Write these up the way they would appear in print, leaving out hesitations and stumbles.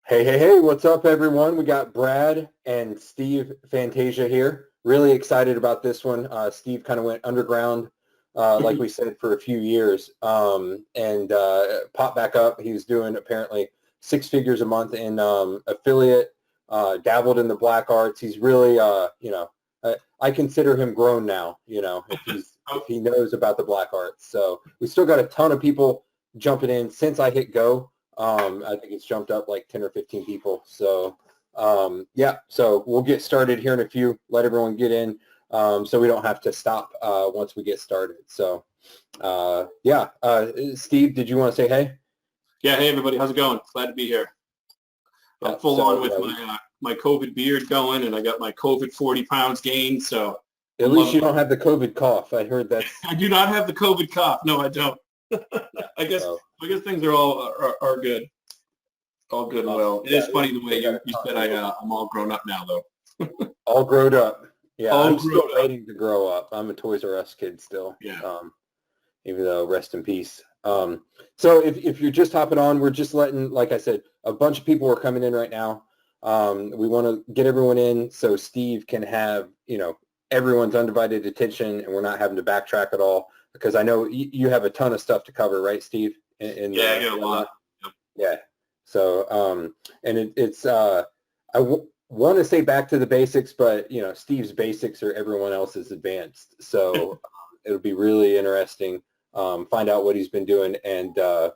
Hey, what's up, everyone? We got Brad and Steve Fantasia here. Really excited about this one. Steve kind of went underground, like we said, for a few years, and popped back up. He was doing apparently 6 figures a month in affiliate, dabbled in the black arts. He's really, I consider him grown now, if he knows about the black arts. So we still got a ton of people jumping in since I hit go. I think it's jumped up like 10 or 15 people. So, so we'll get started here in a few, let everyone get in, so we don't have to stop once we get started. So, Steve, did you want to say hey? Yeah, hey, everybody. How's it going? Glad to be here. I'm full on with my COVID beard going, and I got my COVID 40 pounds gained. So at least you don't have the COVID cough. I heard that. I do not have the COVID cough. No, I don't. I guess things are all are good. All good and well. It is funny the way you said I'm all grown up now, though. All grown up. Yeah, I'm still waiting to grow up. I'm a Toys R Us kid still. Yeah. Even though, rest in peace. So if you're just hopping on, we're just letting, like I said, a bunch of people are coming in right now. We want to get everyone in so Steve can have, everyone's undivided attention and we're not having to backtrack at all, because I know you have a ton of stuff to cover, right, Steve? I got a lot. Yep. Yeah. So, I want to say back to the basics, but, Steve's basics are everyone else's advanced. So it'll be really interesting. Find out what he's been doing and, what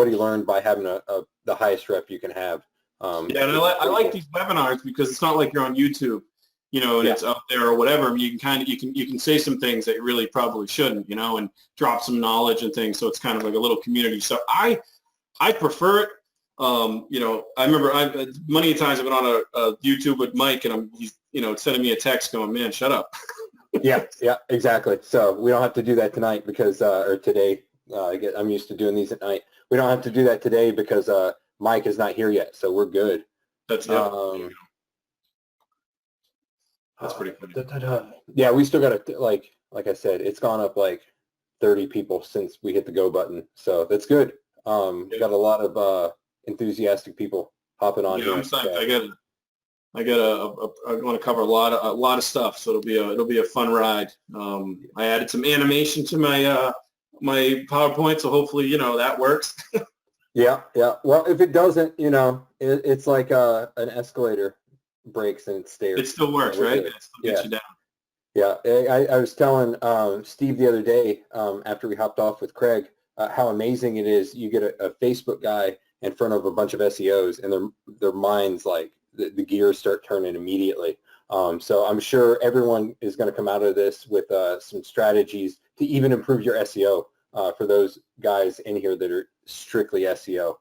he learned by having the highest rep you can have. And I like these webinars because it's not like you're on YouTube, and it's up there or whatever. You can say some things that you really probably shouldn't, and drop some knowledge and things. So it's kind of like a little community. So I prefer it. I remember many times I've been on a YouTube with Mike and he's sending me a text going, man, shut up. Yeah, exactly. So we don't have to do that tonight because, or today. I'm used to doing these at night. We don't have to do that today because Mike is not here yet, so we're good. That's pretty funny. Yeah, we still got to, like I said, it's gone up like 30 people since we hit the go button, so that's good. Got a lot of enthusiastic people hopping on here. I'm psyched. I want to cover a lot of stuff, so it'll be a fun ride. I added some animation to my PowerPoint, so hopefully that works. Yeah. Well, if it doesn't, it's like an escalator breaks and it stairs. It still works, right? It still gets you down. Yeah, I was telling Steve the other day after we hopped off with Craig how amazing it is. You get a Facebook guy in front of a bunch of SEOs and their minds, like the gears start turning immediately. So I'm sure everyone is going to come out of this with some strategies to even improve your SEO for those guys in here that are strictly SEO.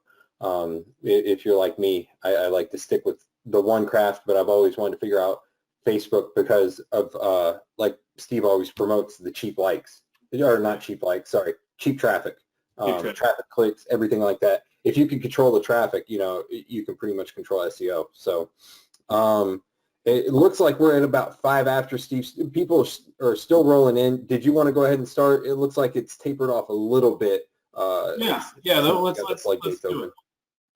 If you're like me, I like to stick with the one craft, but I've always wanted to figure out Facebook because of, like Steve always promotes, the cheap likes. Or not cheap likes, sorry, cheap traffic. Traffic clicks, everything like that. If you can control the traffic, you can pretty much control SEO. So it looks like we're at about 5 after, Steve. People are still rolling in. Did you want to go ahead and start? It looks like it's tapered off a little bit. Let's do it.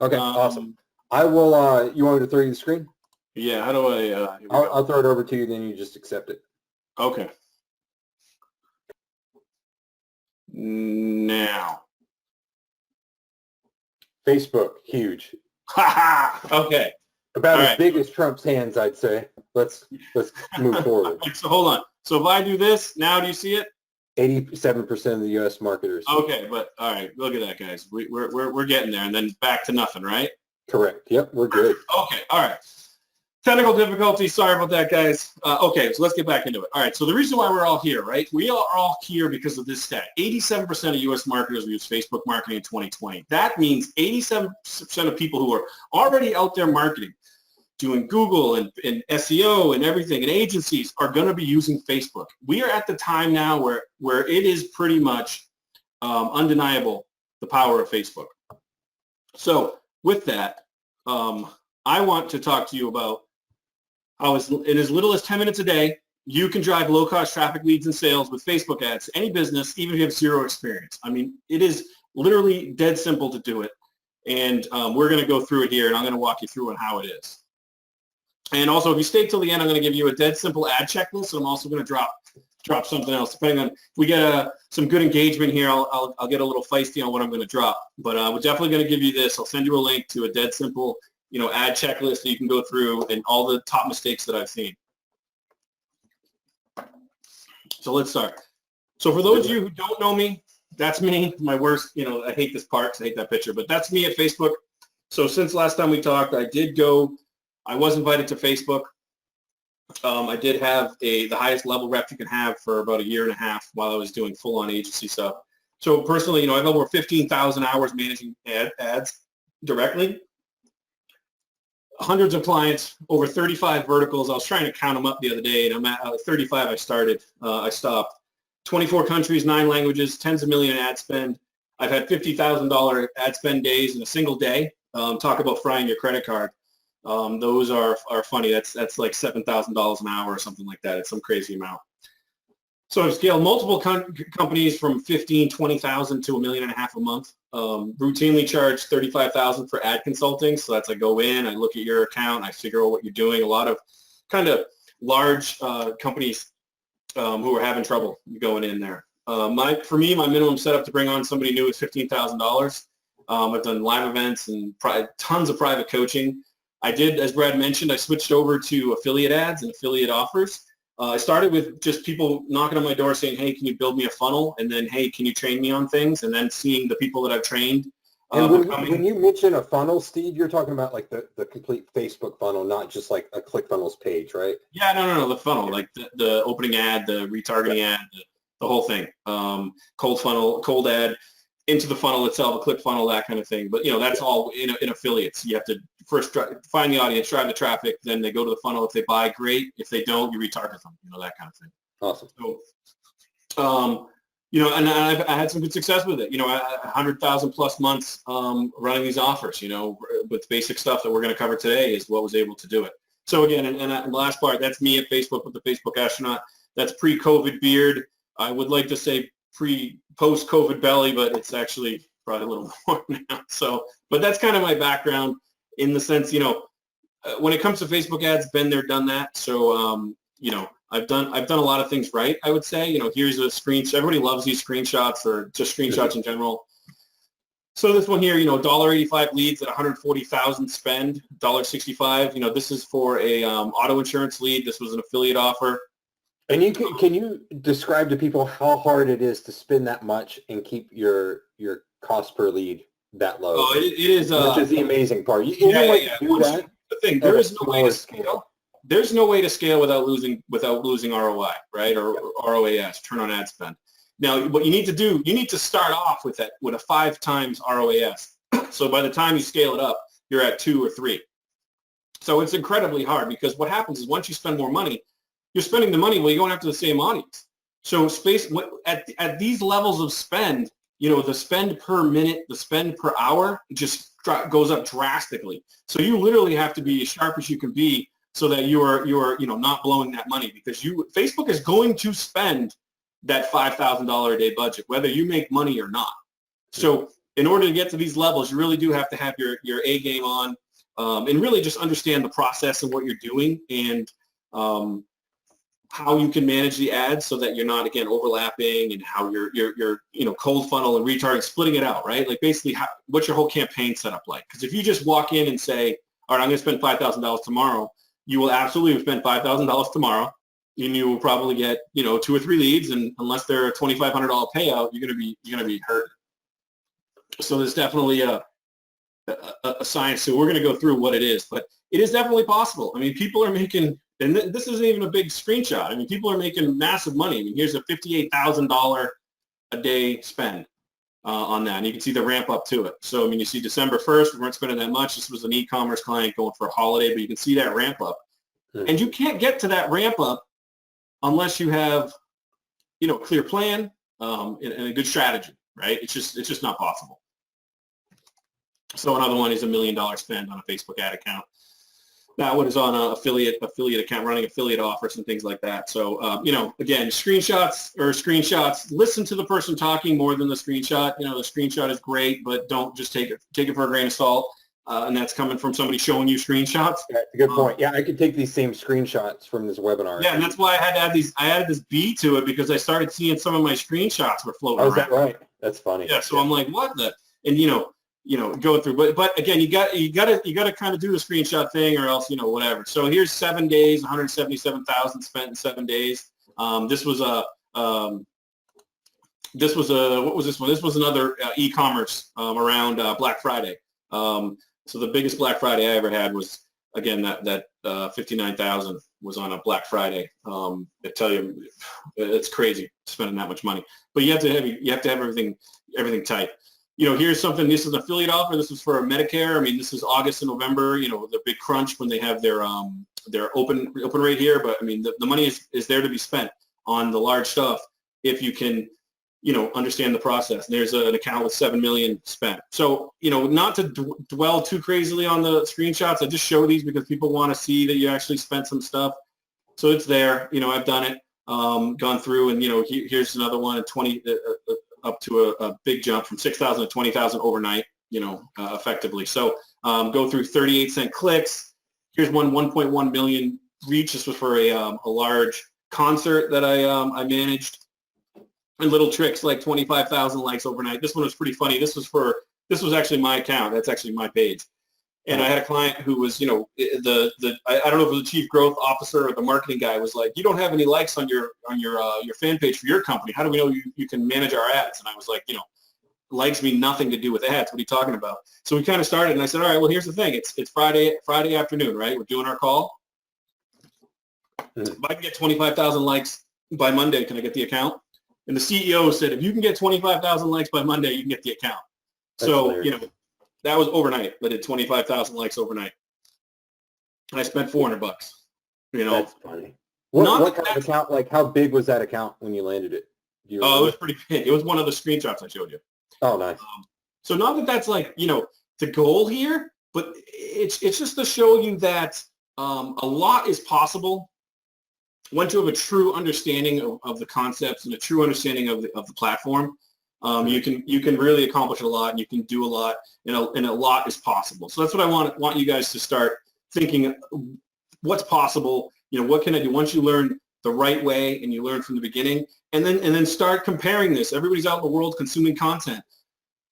Okay, awesome. I will, you want me to throw you the screen? Yeah, how do I? I'll throw it over to you, then you just accept it. Okay. Now. Facebook, huge. Okay. About as big as Trump's hands, I'd say. Let's move forward. So hold on. So if I do this, now do you see it? 87% of the U.S. marketers. Okay, but all right, look at that, guys. We're getting there, and then back to nothing, right? Correct. Yep, we're good. Okay, all right. Technical difficulties. Sorry about that, guys. Okay, so let's get back into it. All right, so the reason why we're all here, right? We are all here because of this stat. 87% of U.S. marketers use Facebook marketing in 2020. That means 87% of people who are already out there marketing, doing Google and SEO and everything, and agencies are going to be using Facebook. We are at the time now where it is pretty much undeniable the power of Facebook. So with that, I want to talk to you about how in as little as 10 minutes a day, you can drive low-cost traffic, leads, and sales with Facebook ads to any business, even if you have zero experience. I mean, it is literally dead simple to do it. and we're going to go through it here, and I'm going to walk you through on how it is. And also, if you stay till the end, I'm going to give you a dead simple ad checklist, and I'm also going to drop something else. Depending on if we get some good engagement here, I'll get a little feisty on what I'm going to drop. But we're definitely going to give you this. I'll send you a link to a dead simple, ad checklist that you can go through and all the top mistakes that I've seen. So let's start. So for those of you who don't know me, that's me. My worst, I hate this part because I hate that picture, but that's me at Facebook. So since last time we talked, I was invited to Facebook. I did have the highest level rep you can have for about a year and a half while I was doing full-on agency stuff. So personally, I have over 15,000 hours managing ads directly. Hundreds of clients, over 35 verticals. I was trying to count them up the other day, and I'm at 35 I started. I stopped. 24 countries, 9 languages, tens of million ad spend. I've had $50,000 ad spend days in a single day. Talk about frying your credit card. Those are funny. That's like $7,000 an hour or something like that. It's some crazy amount. So I've scaled multiple companies from 15, 20,000 to $1.5 million a month. Routinely charge 35,000 for ad consulting. So that's I go in, I look at your account, I figure out what you're doing. A lot of kind of large companies who are having trouble going in there. For me, my minimum setup to bring on somebody new is $15,000. I've done live events and tons of private coaching. I did, as Brad mentioned, I switched over to affiliate ads and affiliate offers. I started with just people knocking on my door saying, hey, can you build me a funnel? And then, hey, can you train me on things? And then seeing the people that I've trained. And when you mention a funnel, Steve, you're talking about like the complete Facebook funnel, not just like a ClickFunnels page, right? Yeah, no, the funnel, like the opening ad, the retargeting ad, the whole thing. Cold ad, into the funnel itself, a click funnel, that kind of thing. But, that's all in affiliates. You have to first find the audience, drive the traffic, then they go to the funnel. If they buy, great. If they don't, you retarget them, that kind of thing. Awesome. So, and I had some good success with it. 100,000 plus months running these offers, with basic stuff that we're going to cover today is what was able to do it. So again, and the last part, that's me at Facebook with the Facebook astronaut. That's pre-COVID beard. I would like to say post-COVID belly, but it's actually probably a little more now. So, but that's kind of my background in the sense, when it comes to Facebook ads, been there, done that. So, I've done a lot of things right, I would say. Here's a screenshot. Everybody loves these screenshots or just screenshots in general. So this one here, $1.85 leads at 140,000 spend, $1.65. This is for a auto insurance lead. This was an affiliate offer. And can you describe to people how hard it is to spend that much and keep your cost per lead that low? Oh, it is. Which is the amazing part. Do that. The thing, there is no way to scale. There's no way to scale without losing ROI, right? Or ROAS, return on ad spend. Now, what you need to do, you need to start off with a 5 times ROAS. So by the time you scale it up, you're at 2 or 3. So it's incredibly hard because what happens is once you spend more money, you're spending the money, well, you're going after the same audience. So at these levels of spend, the spend per minute, the spend per hour just goes up drastically. So you literally have to be as sharp as you can be so that you're not blowing that money because Facebook is going to spend that $5,000 a day budget, whether you make money or not. So in order to get to these levels, you really do have to have your A game on and really just understand the process and what you're doing and how you can manage the ads so that you're not, again, overlapping and how you're cold funnel and retargeting, splitting it out, right? Like basically what's your whole campaign set up like? Because if you just walk in and say, all right, I'm going to spend $5,000 tomorrow, you will absolutely spend $5,000 tomorrow and you will probably get, 2 or 3 leads. And unless they're a $2,500 payout, you're going to be hurt. So there's definitely a science to it. We're going to go through what it is, but it is definitely possible. I mean, people are making, and this isn't even a big screenshot. I mean, people are making massive money. I mean, here's a $58,000 a day spend on that. And you can see the ramp up to it. So, I mean, you see December 1st, we weren't spending that much. This was an e-commerce client going for a holiday, but you can see that ramp up. And you can't get to that ramp up unless you have, clear plan and a good strategy, right? It's just not possible. So another one is $1 million spend on a Facebook ad account. that one is on an affiliate account, running affiliate offers and things like that. So, again, screenshots, listen to the person talking more than the screenshot. The screenshot is great, but don't just take it for a grain of salt. And that's coming from somebody showing you screenshots. Yeah, that's a good point. Yeah, I could take these same screenshots from this webinar. Yeah, and that's why I had to add I added this B to it, because I started seeing some of my screenshots were floating around. Oh, is that right? That's funny. Yeah, so I'm like, what the? And go through, but again, you got to kind of do the screenshot thing, or else whatever. So here's 7 days, 177,000 spent in 7 days. This was what was this one? This was another e-commerce around Black Friday. So the biggest Black Friday I ever had was, again, that 59,000 was on a Black Friday. I tell you, it's crazy spending that much money, but you have to have everything tight. Here's something. This is an affiliate offer. This is for Medicare. I mean, this is August and November. The big crunch when they have their open rate here. But I mean, the money is there to be spent on the large stuff if you can, understand the process. And there's an account with 7 million spent. So, not to dwell too crazily on the screenshots. I just show these because people want to see that you actually spent some stuff. So it's there. I've done it, gone through, and here's another one at 20. Up to a big jump from 6,000 to 20,000 overnight, effectively. So go through 38-cent clicks. Here's 1.1 million reach. This was for a large concert that I managed. And little tricks like 25,000 likes overnight. This one was pretty funny. This was actually my account. That's actually my page. And I had a client who was, I don't know if it was the chief growth officer or the marketing guy, was like, you don't have any likes on your fan page for your company. How do we know you can manage our ads? And I was like, likes mean nothing to do with ads. What are you talking about? So we kind of started, and I said, all right, well, here's the thing. It's Friday afternoon, right? We're doing our call. If I can get 25,000 likes by Monday, can I get the account? And the CEO said, if you can get 25,000 likes by Monday, you can get the account. That's so, hilarious. That was overnight. I did 25,000 likes overnight. And I spent $400. That's funny. What kind of account, like how big was that account when you landed it? It was pretty big. It was one of the screenshots I showed you. Oh, nice. So not that that's like, the goal here, but it's just to show you that a lot is possible once you have a true understanding of the concepts and a true understanding of the platform. You can really accomplish a lot, and you can do a lot, and a lot is possible. So that's what I want you guys to start thinking. What's possible? What can I do? Once you learn the right way and you learn from the beginning, and then start comparing this. Everybody's out in the world consuming content.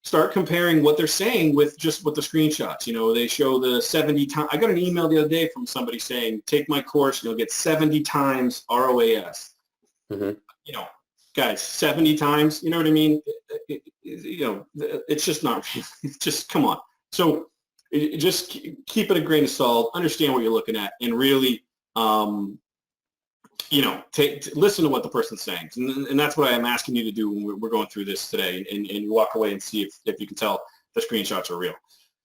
Start comparing what they're saying with the screenshots. They show the 70 times. I got an email the other day from somebody saying, take my course, you'll get 70 times ROAS. Mm-hmm. Guys, 70 times, you know what I mean? It's just not, just come on. So just keep it a grain of salt, understand what you're looking at, and really, listen to what the person's saying. And that's what I am asking you to do when we're going through this today, and you walk away and see if you can tell the screenshots are real.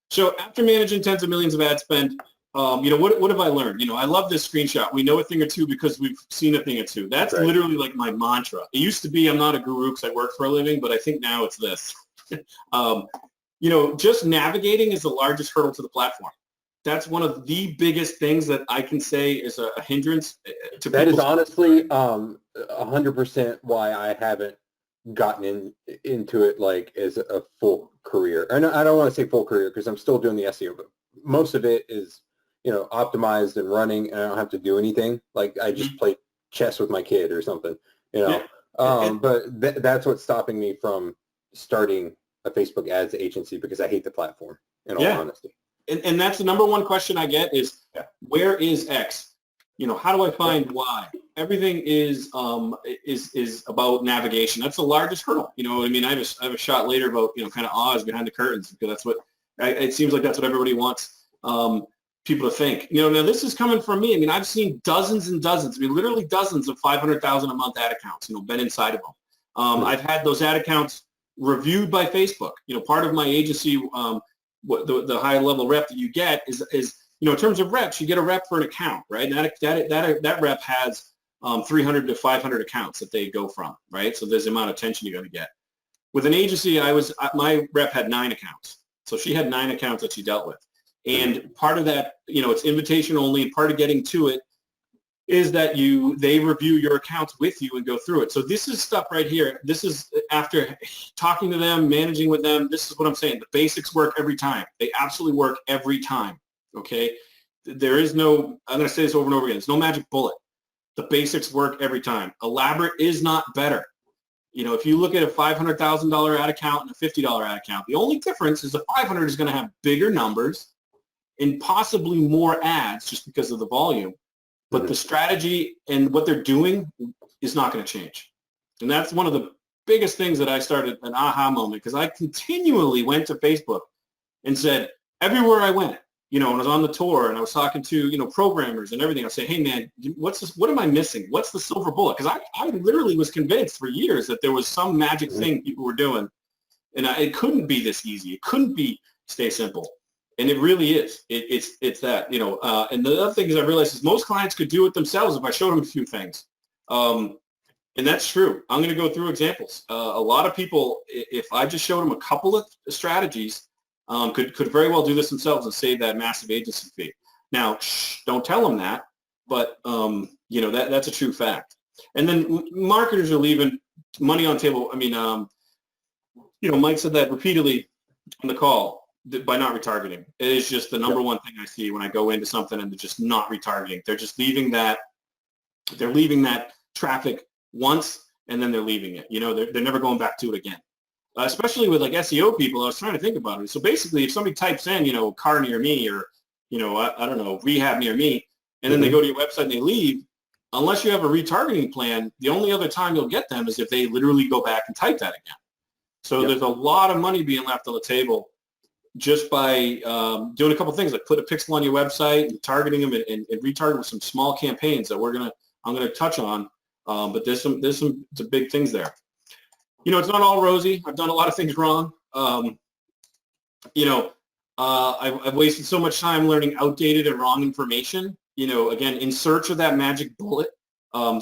So after managing tens of millions of ad spend, what have I learned? I love this screenshot. We know a thing or two because we've seen a thing or two. That's right. Literally like my mantra. It used to be, I'm not a guru because I work for a living, but I think now it's this. Just navigating is the largest hurdle to the platform. That's one of the biggest things that I can say is a hindrance to that is honestly 100% why I haven't gotten into it like as a full career. And I don't want to say full career because I'm still doing the SEO, but most of it is optimized and running, and I don't have to do anything. Like I just play chess with my kid or something, Yeah. But that's what's stopping me from starting a Facebook ads agency because I hate the platform, in all honesty. And that's the number one question I get is, where is X? How do I find Y? Everything is about navigation. That's the largest hurdle. I have a shot later about, kind of Oz behind the curtains, because that's what, it seems like that's what everybody wants people to think. Now this is coming from me. I've seen dozens and dozens, literally dozens of 500,000 a month ad accounts, been inside of them. I've had those ad accounts reviewed by Facebook. Part of my agency, what the high level rep that you get is in terms of reps, you get a rep for an account, right? And that rep has 300 to 500 accounts that they go from, right? So there's the amount of attention you're going to get. With an agency, my rep had 9 accounts. So she had 9 accounts that she dealt with. And part of that, it's invitation only, and part of getting to it is that they review your accounts with you and go through it. So this is stuff right here. This is after talking to them, managing with them. This is what I'm saying. The basics work every time. They absolutely work every time. Okay. There is no, I'm going to say this over and over again. There's no magic bullet. The basics work every time. Elaborate is not better. If you look at a $500,000 ad account and a $50 ad account, the only difference is the 500 is going to have bigger numbers and possibly more ads just because of the volume. But the strategy and what they're doing is not going to change. And that's one of the biggest things that I started an aha moment, because I continually went to Facebook and said, everywhere I went, when I was on the tour and I was talking to, programmers and everything, I say, hey man, what's this? What am I missing? What's the silver bullet? Because I literally was convinced for years that there was some magic thing people were doing. And it couldn't be this easy. It couldn't be stay simple. And it really is. It's that, and the other thing is I realized is most clients could do it themselves if I showed them a few things. And that's true. I'm going to go through examples. A lot of people, if I just showed them a couple of strategies, could very well do this themselves and save that massive agency fee. Now, don't tell them that, but, that's a true fact. And then marketers are leaving money on the table. I mean, Mike said that repeatedly on the call. By not retargeting. It is just the number one thing I see when I go into something and they're just not retargeting. They're just leaving that traffic once and then they're leaving it. They're never going back to it again. Especially with like SEO people, I was trying to think about it. So basically if somebody types in, car near me or, I don't know, rehab near me, and then they go to your website and they leave, unless you have a retargeting plan, the only other time you'll get them is if they literally go back and type that again. So there's a lot of money being left on the table just by doing a couple things, like put a pixel on your website and targeting them and retargeting with some small campaigns that I'm gonna touch on. But there's some big things there. It's not all rosy. I've done a lot of things wrong. I've wasted so much time learning outdated and wrong information. Again, in search of that magic bullet,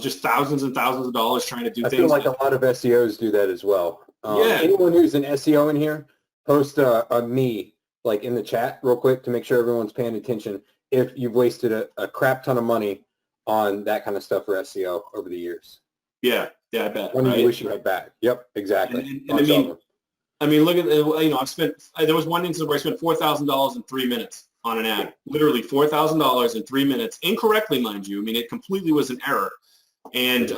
just thousands and thousands of dollars trying to do things. I feel like a lot of SEOs do that as well. Anyone who's an SEO in here, post a me like in the chat real quick to make sure everyone's paying attention if you've wasted a crap ton of money on that kind of stuff for SEO over the years. Yeah, I bet. When you wish you had back. Yep, exactly. And I mean, look at, there was one instance where I spent $4,000 in 3 minutes on an ad. Literally $4,000 in 3 minutes, incorrectly, mind you. I mean, it completely was an error. And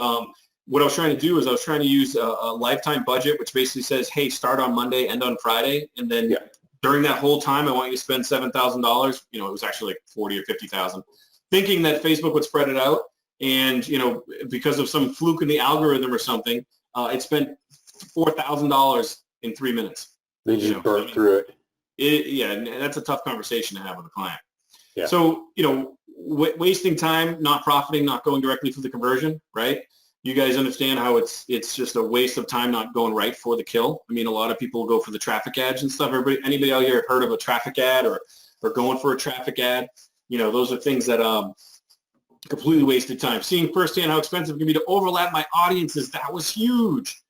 what I was trying to do is I was trying to use a lifetime budget, which basically says, hey, start on Monday, end on Friday. And then during that whole time, I want you to spend $7,000. It was actually like 40 or 50,000, thinking that Facebook would spread it out. And, because of some fluke in the algorithm or something, it spent $4,000 in 3 minutes. They just burnt through it. And that's a tough conversation to have with a client. Yeah. So, wasting time, not profiting, not going directly for the conversion, right? You guys understand how it's just a waste of time not going right for the kill. I mean, a lot of people go for the traffic ads and stuff. Anybody out here heard of a traffic ad or going for a traffic ad? Those are things that completely wasted time. Seeing firsthand how expensive it can be to overlap my audiences, that was huge,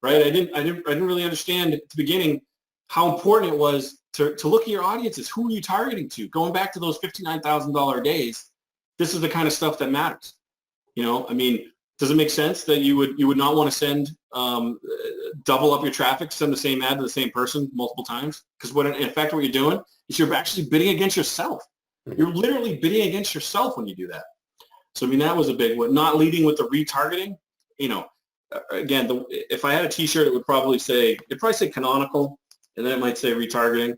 right? I didn't really understand at the beginning how important it was to look at your audiences. Who are you targeting to? Going back to those $59,000 days, this is the kind of stuff that matters. I mean, does it make sense that you would not want to send double up your traffic, send the same ad to the same person multiple times? Because in effect what you're doing is you're actually bidding against yourself. You're literally bidding against yourself when you do that. So I mean, that was a big one. Not leading with the retargeting. Again, if I had a T-shirt, it would probably say canonical, and then it might say retargeting.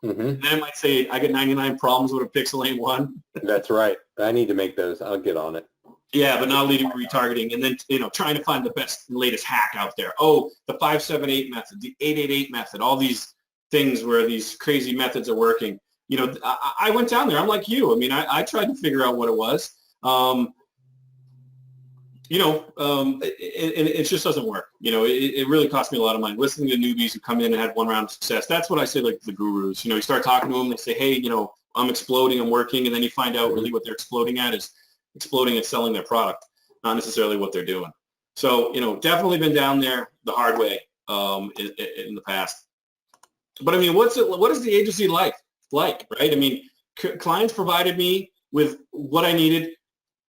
Mm-hmm. And then it might say I get 99 problems with a pixel ain't one. That's right. I need to make those. I'll get on it. Yeah, but not leading with retargeting, and then trying to find the best and latest hack out there. Oh, the 578 method, the 888 method, all these things where these crazy methods are working. I went down there. I'm like you. I mean, I tried to figure out what it was. It just doesn't work. It really cost me a lot of money. Listening to newbies who come in and had one round of success. That's what I say, like the gurus. You start talking to them, they say, hey, I'm exploding, I'm working, and then you find out really what they're exploding at is exploding at selling their product, not necessarily what they're doing. So, definitely been down there the hard way in the past. But I mean, what is the agency like? like, right? I mean, clients provided me with what I needed,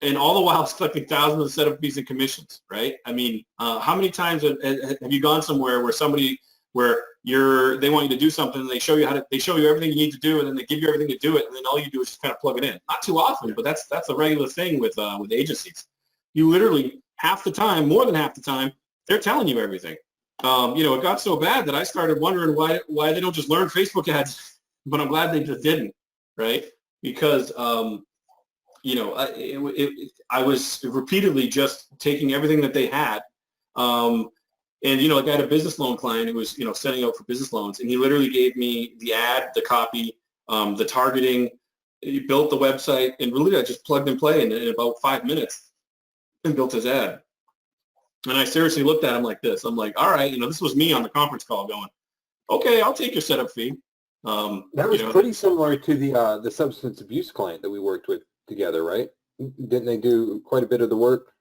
and all the while I was collecting thousands of setup fees and commissions, right? I mean, how many times have you gone somewhere where they want you to do something, and they show you everything you need to do, and then they give you everything to do it, and then all you do is just kind of plug it in. Not too often, but that's a regular thing with agencies. You literally more than half the time, they're telling you everything. It got so bad that I started wondering why they don't just learn Facebook ads, but I'm glad they just didn't, right? Because I was repeatedly just taking everything that they had. Like I had a business loan client who was, setting up for business loans, and he literally gave me the ad, the copy, the targeting. He built the website, and really I just plugged and play in about 5 minutes and built his ad. And I seriously looked at him like this. I'm like, all right, this was me on the conference call going, okay, I'll take your setup fee. That was pretty similar to the substance abuse client that we worked with together, right? Didn't they do quite a bit of the work?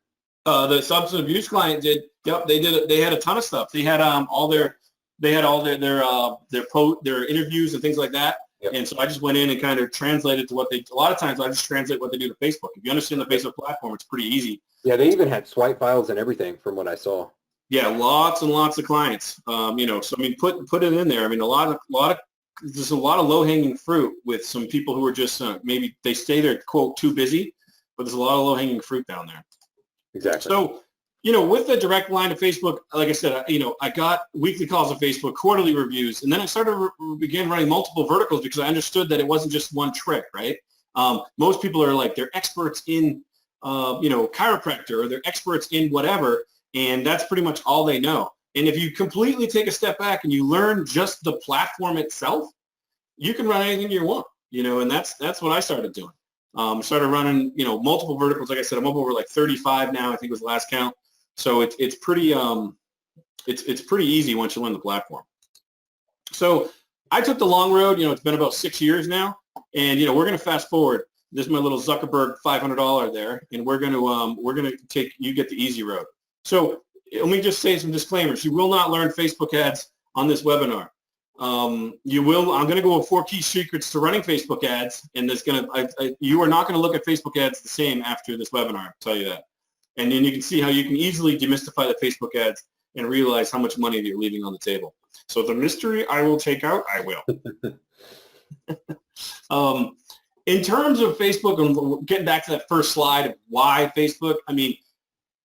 The substance abuse client did. Yep, they did. They had a ton of stuff. They had all their interviews and things like that. Yep. And so I just went in and kind of translated to a lot of times I just translate what they do to Facebook. If you understand the Facebook platform, it's pretty easy. Yeah, they even had swipe files and everything from what I saw. Yeah, lots and lots of clients. So I mean, put it in there. I mean, there's a lot of low-hanging fruit with some people who are just maybe they stay there, quote, too busy, but there's a lot of low-hanging fruit down there. Exactly. So, with the direct line to Facebook, like I said, I got weekly calls on Facebook, quarterly reviews, and then I began running multiple verticals because I understood that it wasn't just one trick, right? Most people are like, they're experts in, chiropractor, or they're experts in whatever, and that's pretty much all they know. And if you completely take a step back and you learn just the platform itself, you can run anything you want, and that's what I started doing. Started running, multiple verticals. Like I said, I'm up over like 35 now, I think was the last count. So it's pretty it's pretty easy once you learn the platform. So I took the long road. It's been about 6 years now, and we're going to fast forward. This is my little Zuckerberg $500 there, and we're going to take you get the easy road. So let me just say some disclaimers. You will not learn Facebook ads on this webinar. I'm going to go over 4 key secrets to running Facebook ads, and you are not going to look at Facebook ads the same after this webinar, I'll tell you that. And then you can see how you can easily demystify the Facebook ads and realize how much money you're leaving on the table. So the mystery I will take out, I will. In terms of Facebook, and getting back to that first slide of why Facebook, I mean,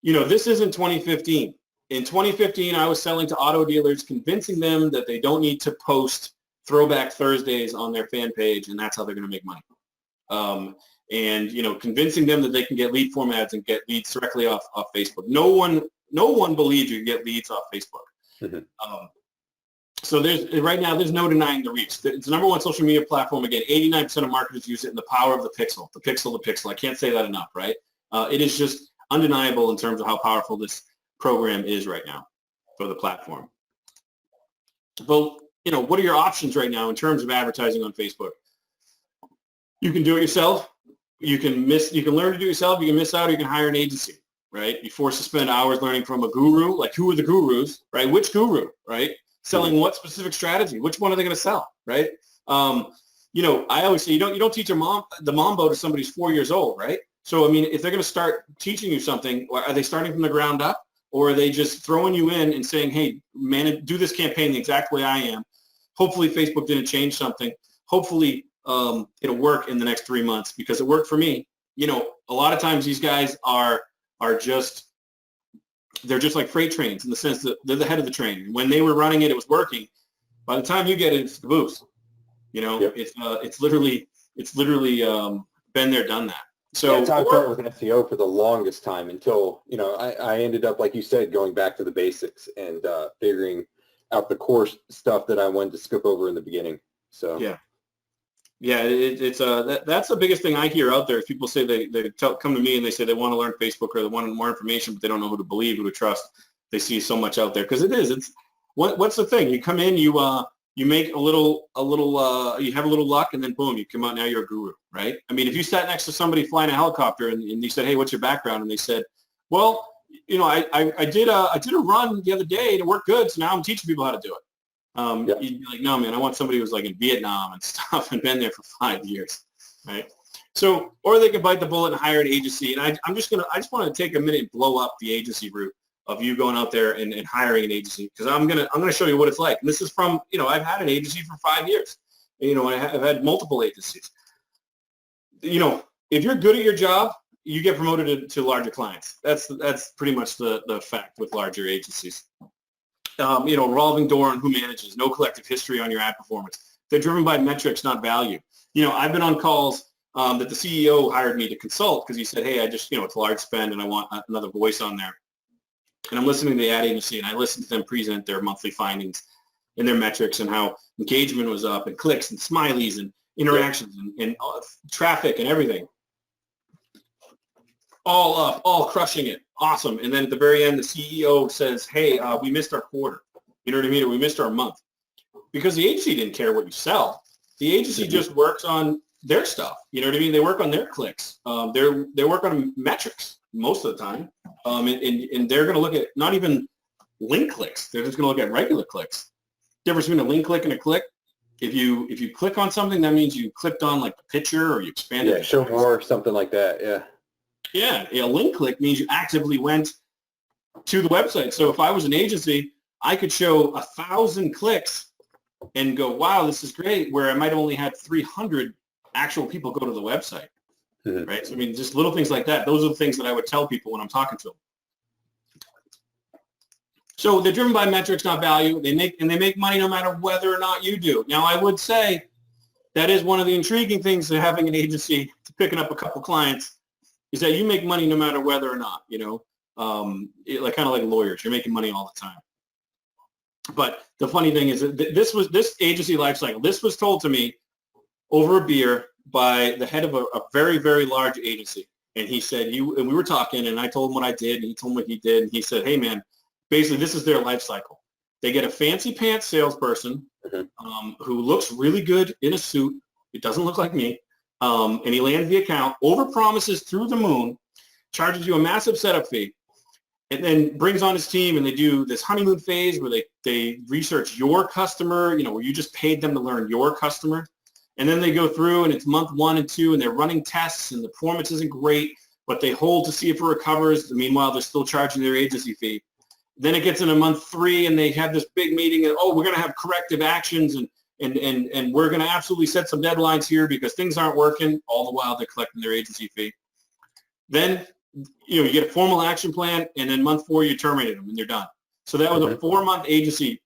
this isn't 2015. In 2015, I was selling to auto dealers, convincing them that they don't need to post Throwback Thursdays on their fan page, and that's how they're going to make money. Convincing them that they can get lead form ads and get leads directly off Facebook. No one believes you can get leads off Facebook. Mm-hmm. So right now there's no denying the reach. It's the number one social media platform. Again, 89% of marketers use it, and the power of the pixel. I can't say that enough, right? It is just undeniable in terms of how powerful this program is right now for the platform. But what are your options right now in terms of advertising on Facebook? You can do it yourself. You can learn to do it yourself. You can miss out. Or you can hire an agency, right? You're forced to spend hours learning from a guru. Like, who are the gurus, right? Which guru, right? Selling what specific strategy? Which one are they going to sell, right? I always say you don't teach the Mambo to somebody who's 4 years old, right? So I mean, if they're going to start teaching you something, are they starting from the ground up, or are they just throwing you in and saying, hey, man, do this campaign the exact way I am? Hopefully Facebook didn't change something. Hopefully it'll work in the next 3 months, because it worked for me. A lot of times these guys they're just like freight trains in the sense that they're the head of the train. When they were running it, it was working. By the time you get it, it's caboose. Yep. It's literally been there, done that. So that's how I felt with SEO for the longest time, until I ended up, like you said, going back to the basics and figuring out the core stuff that I wanted to skip over in the beginning. So that's the biggest thing I hear out there. Is people say they come to me and they say they want to learn Facebook, or they want more information, but they don't know who to believe, who to trust. They see so much out there, because it's what's the thing? You come in, you make you have a little luck, and then boom, you come out, now you're a guru, right? I mean, if you sat next to somebody flying a helicopter and you said, hey, what's your background? And they said, well, I did a run the other day and it worked good, so now I'm teaching people how to do it. Yeah. You'd be like, no, man, I want somebody who's like in Vietnam and stuff and been there for 5 years, right? So, or they could bite the bullet and hire an agency. And I just want to take a minute and blow up the agency route of you going out there and hiring an agency, because I'm gonna show you what it's like. And this is from, I've had an agency for 5 years. I've had multiple agencies. If you're good at your job, you get promoted to larger clients. That's pretty much the fact with larger agencies. Revolving door on who manages, no collective history on your ad performance. They're driven by metrics, not value. I've been on calls that the CEO hired me to consult because he said, hey, I just, it's a large spend and I want another voice on there. And I'm listening to the ad agency and I listen to them present their monthly findings and their metrics and how engagement was up and clicks and smileys and interactions and traffic and everything. All up, all crushing it. Awesome. And then at the very end, the CEO says, hey, we missed our quarter. You know what I mean? Or we missed our month. Because the agency didn't care what you sell. The agency just works on their stuff. You know what I mean? They work on their clicks. They work on metrics most of the time. And they're going to look at not even link clicks. They're just going to look at regular clicks. Difference between a link click and a click. If you click on something, that means you clicked on like the picture or you expanded. Yeah, show more, something like that. Yeah. Yeah, a link click means you actively went to the website. So if I was an agency, I could show 1,000 clicks and go, wow, this is great, where I might have only had 300 actual people go to the website, right? So, just little things like that. Those are the things that I would tell people when I'm talking to them. So they're driven by metrics, not value. They make money no matter whether or not you do. Now, I would say that is one of the intriguing things to having an agency, to picking up a couple clients, is that you make money no matter whether or not, like kind of like lawyers, you're making money all the time. But the funny thing is that this agency life cycle, this was told to me over a beer by the head of a very, very large agency. And he said, and we were talking and I told him what I did and he told me what he did. And he said, hey man, basically this is their life cycle. They get a fancy pants salesperson who looks really good in a suit. It doesn't look like me. And he lands the account, overpromises through the moon, charges you a massive setup fee, and then brings on his team and they do this honeymoon phase where they research your customer, where you just paid them to learn your customer. And then they go through and it's month 1 and 2 and they're running tests and the performance isn't great, but they hold to see if it recovers. Meanwhile, they're still charging their agency fee. Then it gets into month 3 and they have this big meeting and, we're going to have corrective actions and we're going to absolutely set some deadlines here because things aren't working, all the while they're collecting their agency fee. Then, you get a formal action plan, and then month 4, you terminate them, and they're done. So that was a 4-month agency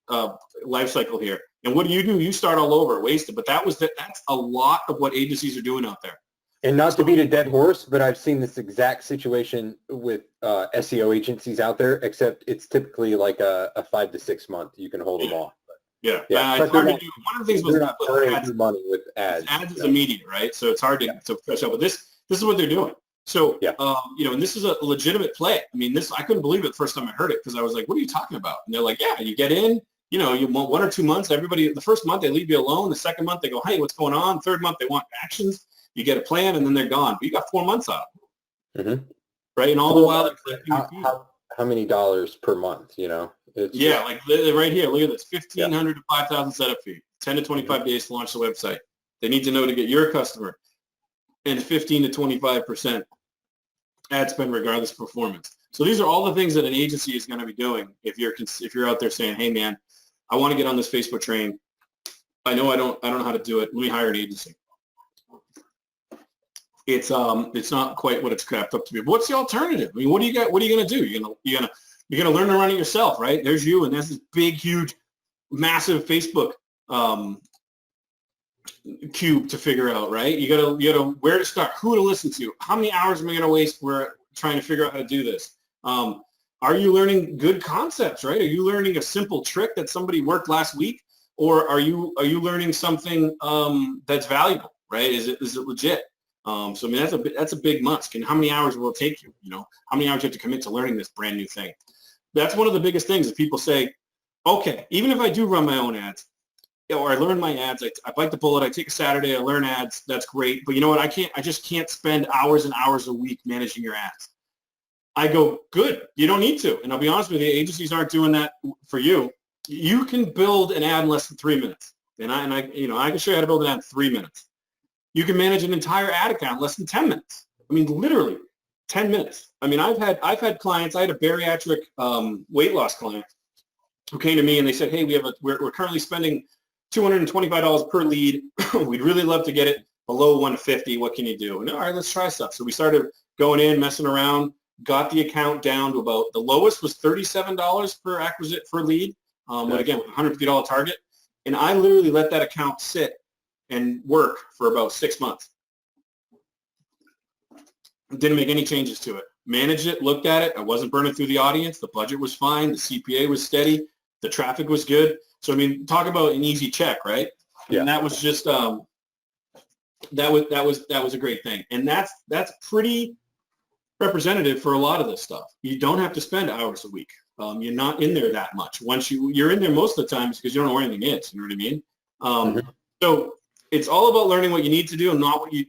life cycle here. And what do? You start all over, wasted. But that's a lot of what agencies are doing out there. And not to beat a dead horse, but I've seen this exact situation with SEO agencies out there, except it's typically like a 5 to 6 month. You can hold them off. Yeah. It's hard to do. One of the things was not earning money with ads. Ads is immediate, right? So it's hard to push up. But this is what they're doing. So, and this is a legitimate play. I couldn't believe it the first time I heard it because I was like, what are you talking about? And they're like, yeah, you get in, you want 1 or 2 months. Everybody, the first month, they leave you alone. The second month, they go, hey, what's going on? Third month, they want actions. You get a plan, and then they're gone. But you got 4 months out of them. Right? And all the while, how many dollars per month, It's like right here, look at this, $1,500 to $5,000 setup fee, 10 to 25 days to launch the website. They need to know to get your customer, and 15 to 25% ad spend regardless of performance. So these are all the things that an agency is going to be doing if you're out there saying, hey man, I want to get on this Facebook train. I know I don't know how to do it. Let me hire an agency. It's not quite what it's crapped up to be. But what's the alternative? What do you got? What are you going to do? You're gonna learn to run it yourself, right? There's you, and there's this big, huge, massive Facebook cube to figure out, right? You gotta where to start, who to listen to, how many hours am I gonna waste trying to figure out how to do this? Are you learning good concepts, right? Are you learning a simple trick that somebody worked last week, or are you learning something that's valuable, right? Is it legit? So that's a big must. And how many hours will it take you? How many hours you have to commit to learning this brand new thing? That's one of the biggest things that people say, okay, even if I do run my own ads, or I learn my ads, I bite the bullet, I take a Saturday, I learn ads, that's great. But you know what? I just can't spend hours and hours a week managing your ads. I go, good, you don't need to. And I'll be honest with you, agencies aren't doing that for you. You can build an ad in less than 3 minutes. And I can show you how to build an ad in 3 minutes. You can manage an entire ad account in less than 10 minutes. I mean, literally 10 minutes. I mean, I've had clients. I had a bariatric weight loss client who came to me and they said, hey, we're currently spending $225 per lead. We'd really love to get it below 150. What can you do? And all right, let's try stuff. So we started going in, messing around, got the account down to about, the lowest was $37 per lead. But again, with a $150 target. And I literally let that account sit and work for about 6 months. Didn't make any changes to it. Managed it, looked at it. I wasn't burning through the audience. The budget was fine. The CPA was steady. The traffic was good. So, I mean, talk about an easy check, right? Yeah. And that was just, that was a great thing. And that's pretty representative for a lot of this stuff. You don't have to spend hours a week. You're not in there that much. Once you're in there most of the time because you don't know where anything is. You know what I mean? So it's all about learning what you need to do and what you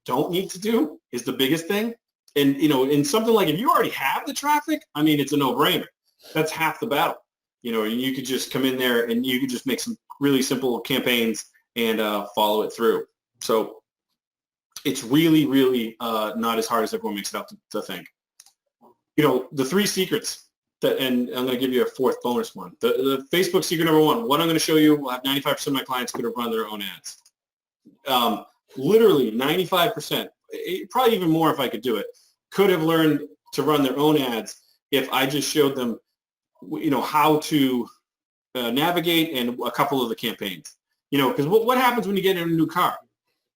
don't need to do is the biggest thing. And, in something like if you already have the traffic, I mean, it's a no-brainer. That's half the battle. And you could just come in there and you could just make some really simple campaigns and follow it through. So it's really, really not as hard as everyone makes it out to think. The 3 secrets. And I'm going to give you a 4th bonus one. The Facebook secret number 1, what I'm going to show you, will have 95% of my clients could have run their own ads. Literally 95%, probably even more if I could do it, could have learned to run their own ads if I just showed them, how to navigate and a couple of the campaigns. Because what happens when you get in a new car?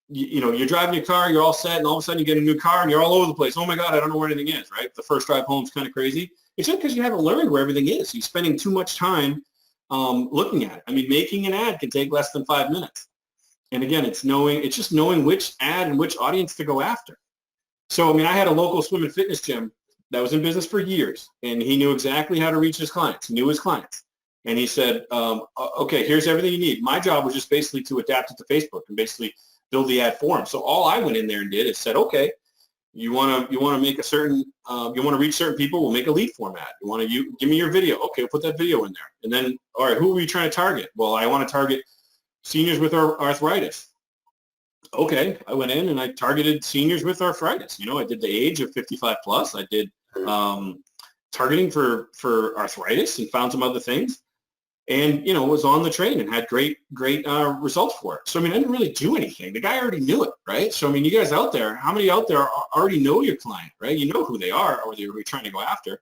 You're driving your car, you're all set, and all of a sudden you get a new car and you're all over the place. Oh my God, I don't know where anything is, right? The first drive home is kind of crazy. It's just because you haven't learned where everything is. You're spending too much time looking at it. I mean, making an ad can take less than 5 minutes. And again, it's just knowing which ad and which audience to go after. So, I mean, I had a local swim and fitness gym that was in business for years, and he knew exactly how to reach his clients. He knew his clients. And he said, okay, here's everything you need. My job was just basically to adapt it to Facebook and basically build the ad for him. So all I went in there and did is said, okay, you want to make a certain, you want to reach certain people, we'll make a lead format. You give me your video. Okay, we'll put that video in there. And then, all right, who are you trying to target? Well, I want to target seniors with arthritis. Okay, I went in and I targeted seniors with arthritis. I did the age of 55 plus. I did targeting for arthritis and found some other things. And, was on the train and had great results for it. So, I mean, I didn't really do anything. The guy already knew it, right? So, I mean, you guys out there, how many out there already know your client, right? You know who they are or you're trying to go after.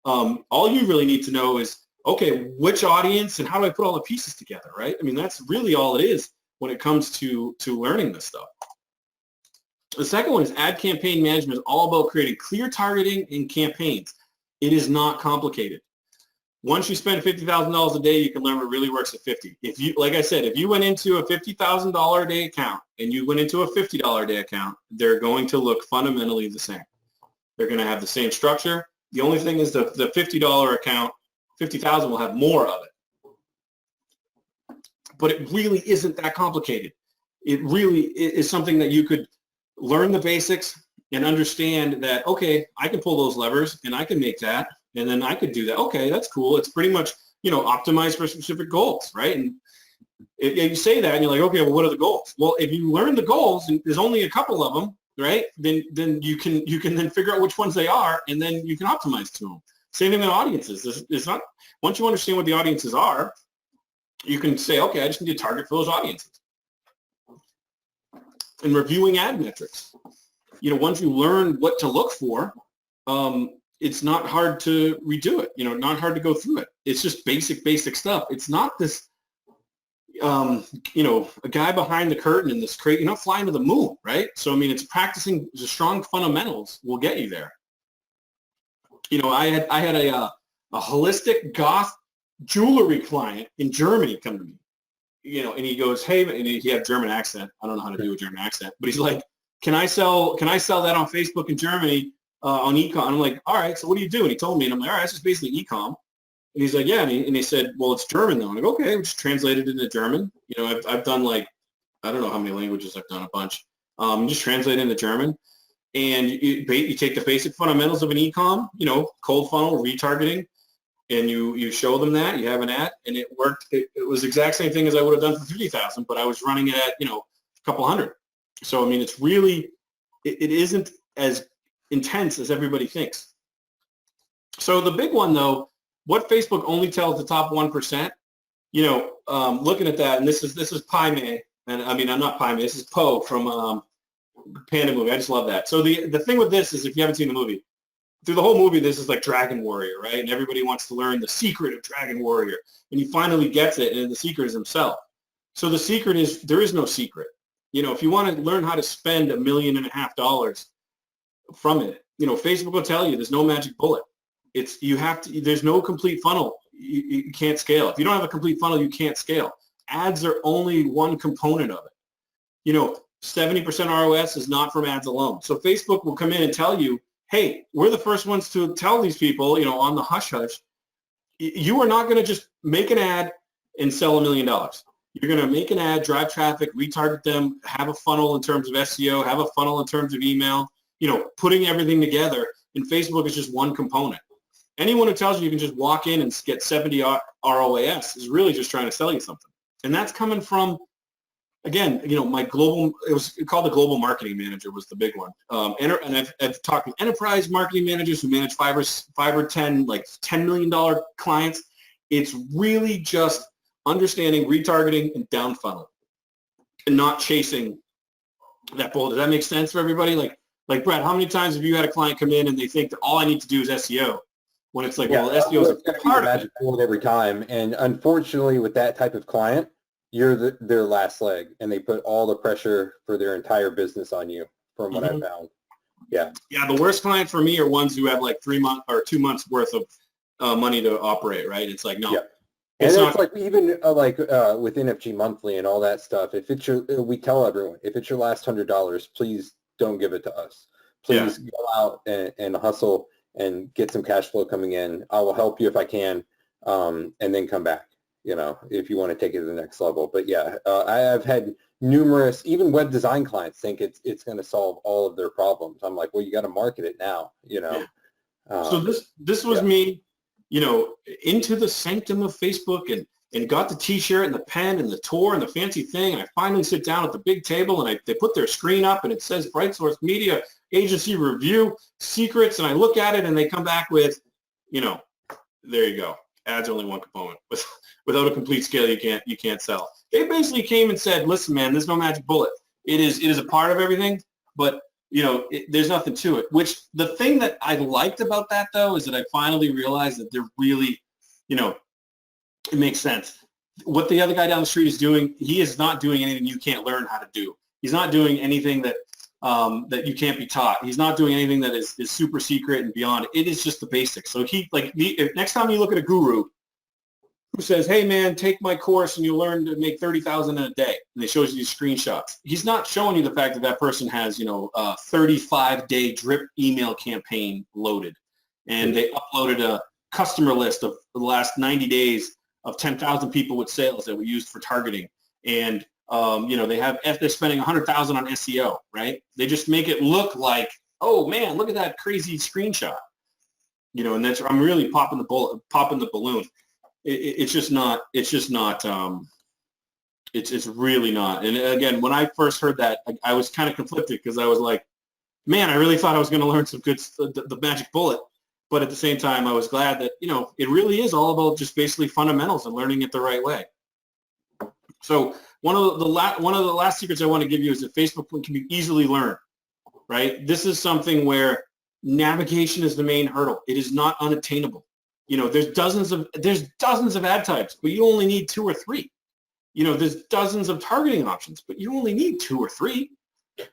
All you really need to know is, okay, which audience and how do I put all the pieces together, right? I mean, that's really all it is when it comes to learning this stuff. The second one is ad campaign management is all about creating clear targeting in campaigns. It is not complicated. Once you spend $50,000 a day, you can learn what really works at 50. If you, like I said, if you went into a $50,000 a day account and you went into a $50 a day account, they're going to look fundamentally the same. They're going to have the same structure. The only thing is the $50 account, 50,000 will have more of it. But it really isn't that complicated. It really is something that you could learn the basics and understand that, okay, I can pull those levers and I can make that. And then I could do that. Okay, that's cool. It's pretty much, optimized for specific goals, right? And if you say that and you're like, okay, well, what are the goals? Well, if you learn the goals and there's only a couple of them, right? Then you can then figure out which ones they are and then you can optimize to them. Same thing with audiences. It's not, once you understand what the audiences are, you can say, okay, I just need to target for those audiences. And reviewing ad metrics. Once you learn what to look for, it's not hard to redo it, not hard to go through it. It's just basic stuff. It's not this, a guy behind the curtain in this crate. You're not flying to the moon, right? So, I mean, it's practicing the strong fundamentals will get you there. I had a holistic goth jewelry client in Germany come to me, and he goes, hey, and he had a German accent. I don't know how to do a German accent, but he's like, can I sell that on Facebook in Germany? On e-com. I'm like, all right, so what do you do? And he told me, and I'm like, all right, it's just basically e-com. And he's like, yeah, and he said, well, it's German though. I'm like, okay, we just translated it into German. I've done like, I don't know how many languages I've done, a bunch. Just translate it into German. And you take the basic fundamentals of an e-com, cold funnel, retargeting, and you show them that you have an ad, and it worked. It was the exact same thing as I would have done for 50,000, but I was running it at, a couple hundred. So I mean, it's really, it isn't as intense as everybody thinks. So the big one though, what Facebook only tells the top 1%, looking at that, and this is Pai Mei, and I mean, I'm not Pai Mei, this is Po from Panda movie. I just love that. So the thing with this is, if you haven't seen the movie, through the whole movie, this is like Dragon Warrior, right? And everybody wants to learn the secret of Dragon Warrior. And he finally gets it, and the secret is himself. So the secret is, there is no secret. If you want to learn how to spend $1.5 million from it, Facebook will tell you there's no magic bullet. There's no complete funnel. You can't scale. If you don't have a complete funnel, you can't scale. Ads are only one component of it. 70% ROS is not from ads alone. So Facebook will come in and tell you, hey, we're the first ones to tell these people, on the hush-hush, you are not going to just make an ad and sell $1 million. You're going to make an ad, drive traffic, retarget them, have a funnel in terms of SEO, have a funnel in terms of email, putting everything together. And Facebook is just one component. Anyone who tells you can just walk in and get 70 ROAS is really just trying to sell you something. And that's coming from, again, my global, it was called the global marketing manager was the big one. And I've talked with enterprise marketing managers who manage 5 or 10, like $10 million clients. It's really just understanding retargeting and down funnel and not chasing that bullet. Does that make sense for everybody? Like Brad, how many times have you had a client come in and they think that all I need to do is SEO? When it's like, well, SEO is a part of it. Every time. And unfortunately, with that type of client, you're their last leg, and they put all the pressure for their entire business on you, from what I've found. Yeah. Yeah, the worst clients for me are ones who have like 3 months or 2 months worth of money to operate, right? It's like, no. Yeah. And it's like, even with NFG monthly and all that stuff, if it's we tell everyone, if it's your last $100, please don't give it to us. Please go out and hustle and get some cash flow coming in. I will help you if I can, and then come back, if you want to take it to the next level. But yeah, I've had numerous, even web design clients think it's going to solve all of their problems. I'm like, well, you got to market it now, Yeah. So this was me, into the sanctum of Facebook and got the T-shirt and the pen and the tour and the fancy thing. And I finally sit down at the big table, and they put their screen up, and it says Bright Source Media Agency Review Secrets. And I look at it, and they come back with, there you go. Ads are only one component. Without a complete scale, you can't sell. They basically came and said, listen, man, there's no magic bullet. It is a part of everything, but there's nothing to it. Which the thing that I liked about that, though, is that I finally realized that they're really, it makes sense. What the other guy down the street is doing, he is not doing anything you can't learn how to do. He's not doing anything that that you can't be taught. He's not doing anything that is super secret and beyond. It is just the basics. So if next time you look at a guru who says, hey, man, take my course and you'll learn to make 30,000 in a day, and they shows you these screenshots, he's not showing you the fact that person has, a 35-day drip email campaign loaded, and they uploaded a customer list of the last 90 days of 10,000 people with sales that were used for targeting. And, they're spending 100,000 on SEO, right? They just make it look like, oh man, look at that crazy screenshot. And that's, I'm really popping the balloon. It's really not. And again, when I first heard that, I was kind of conflicted, because I was like, man, I really thought I was going to learn some good, the magic bullet. But at the same time, I was glad that, it really is all about just basically fundamentals and learning it the right way. So one of the last secrets I want to give you is that Facebook can be easily learned, right? This is something where navigation is the main hurdle. It is not unattainable. There's dozens of ad types, but you only need 2 or 3. There's dozens of targeting options, but you only need 2 or 3.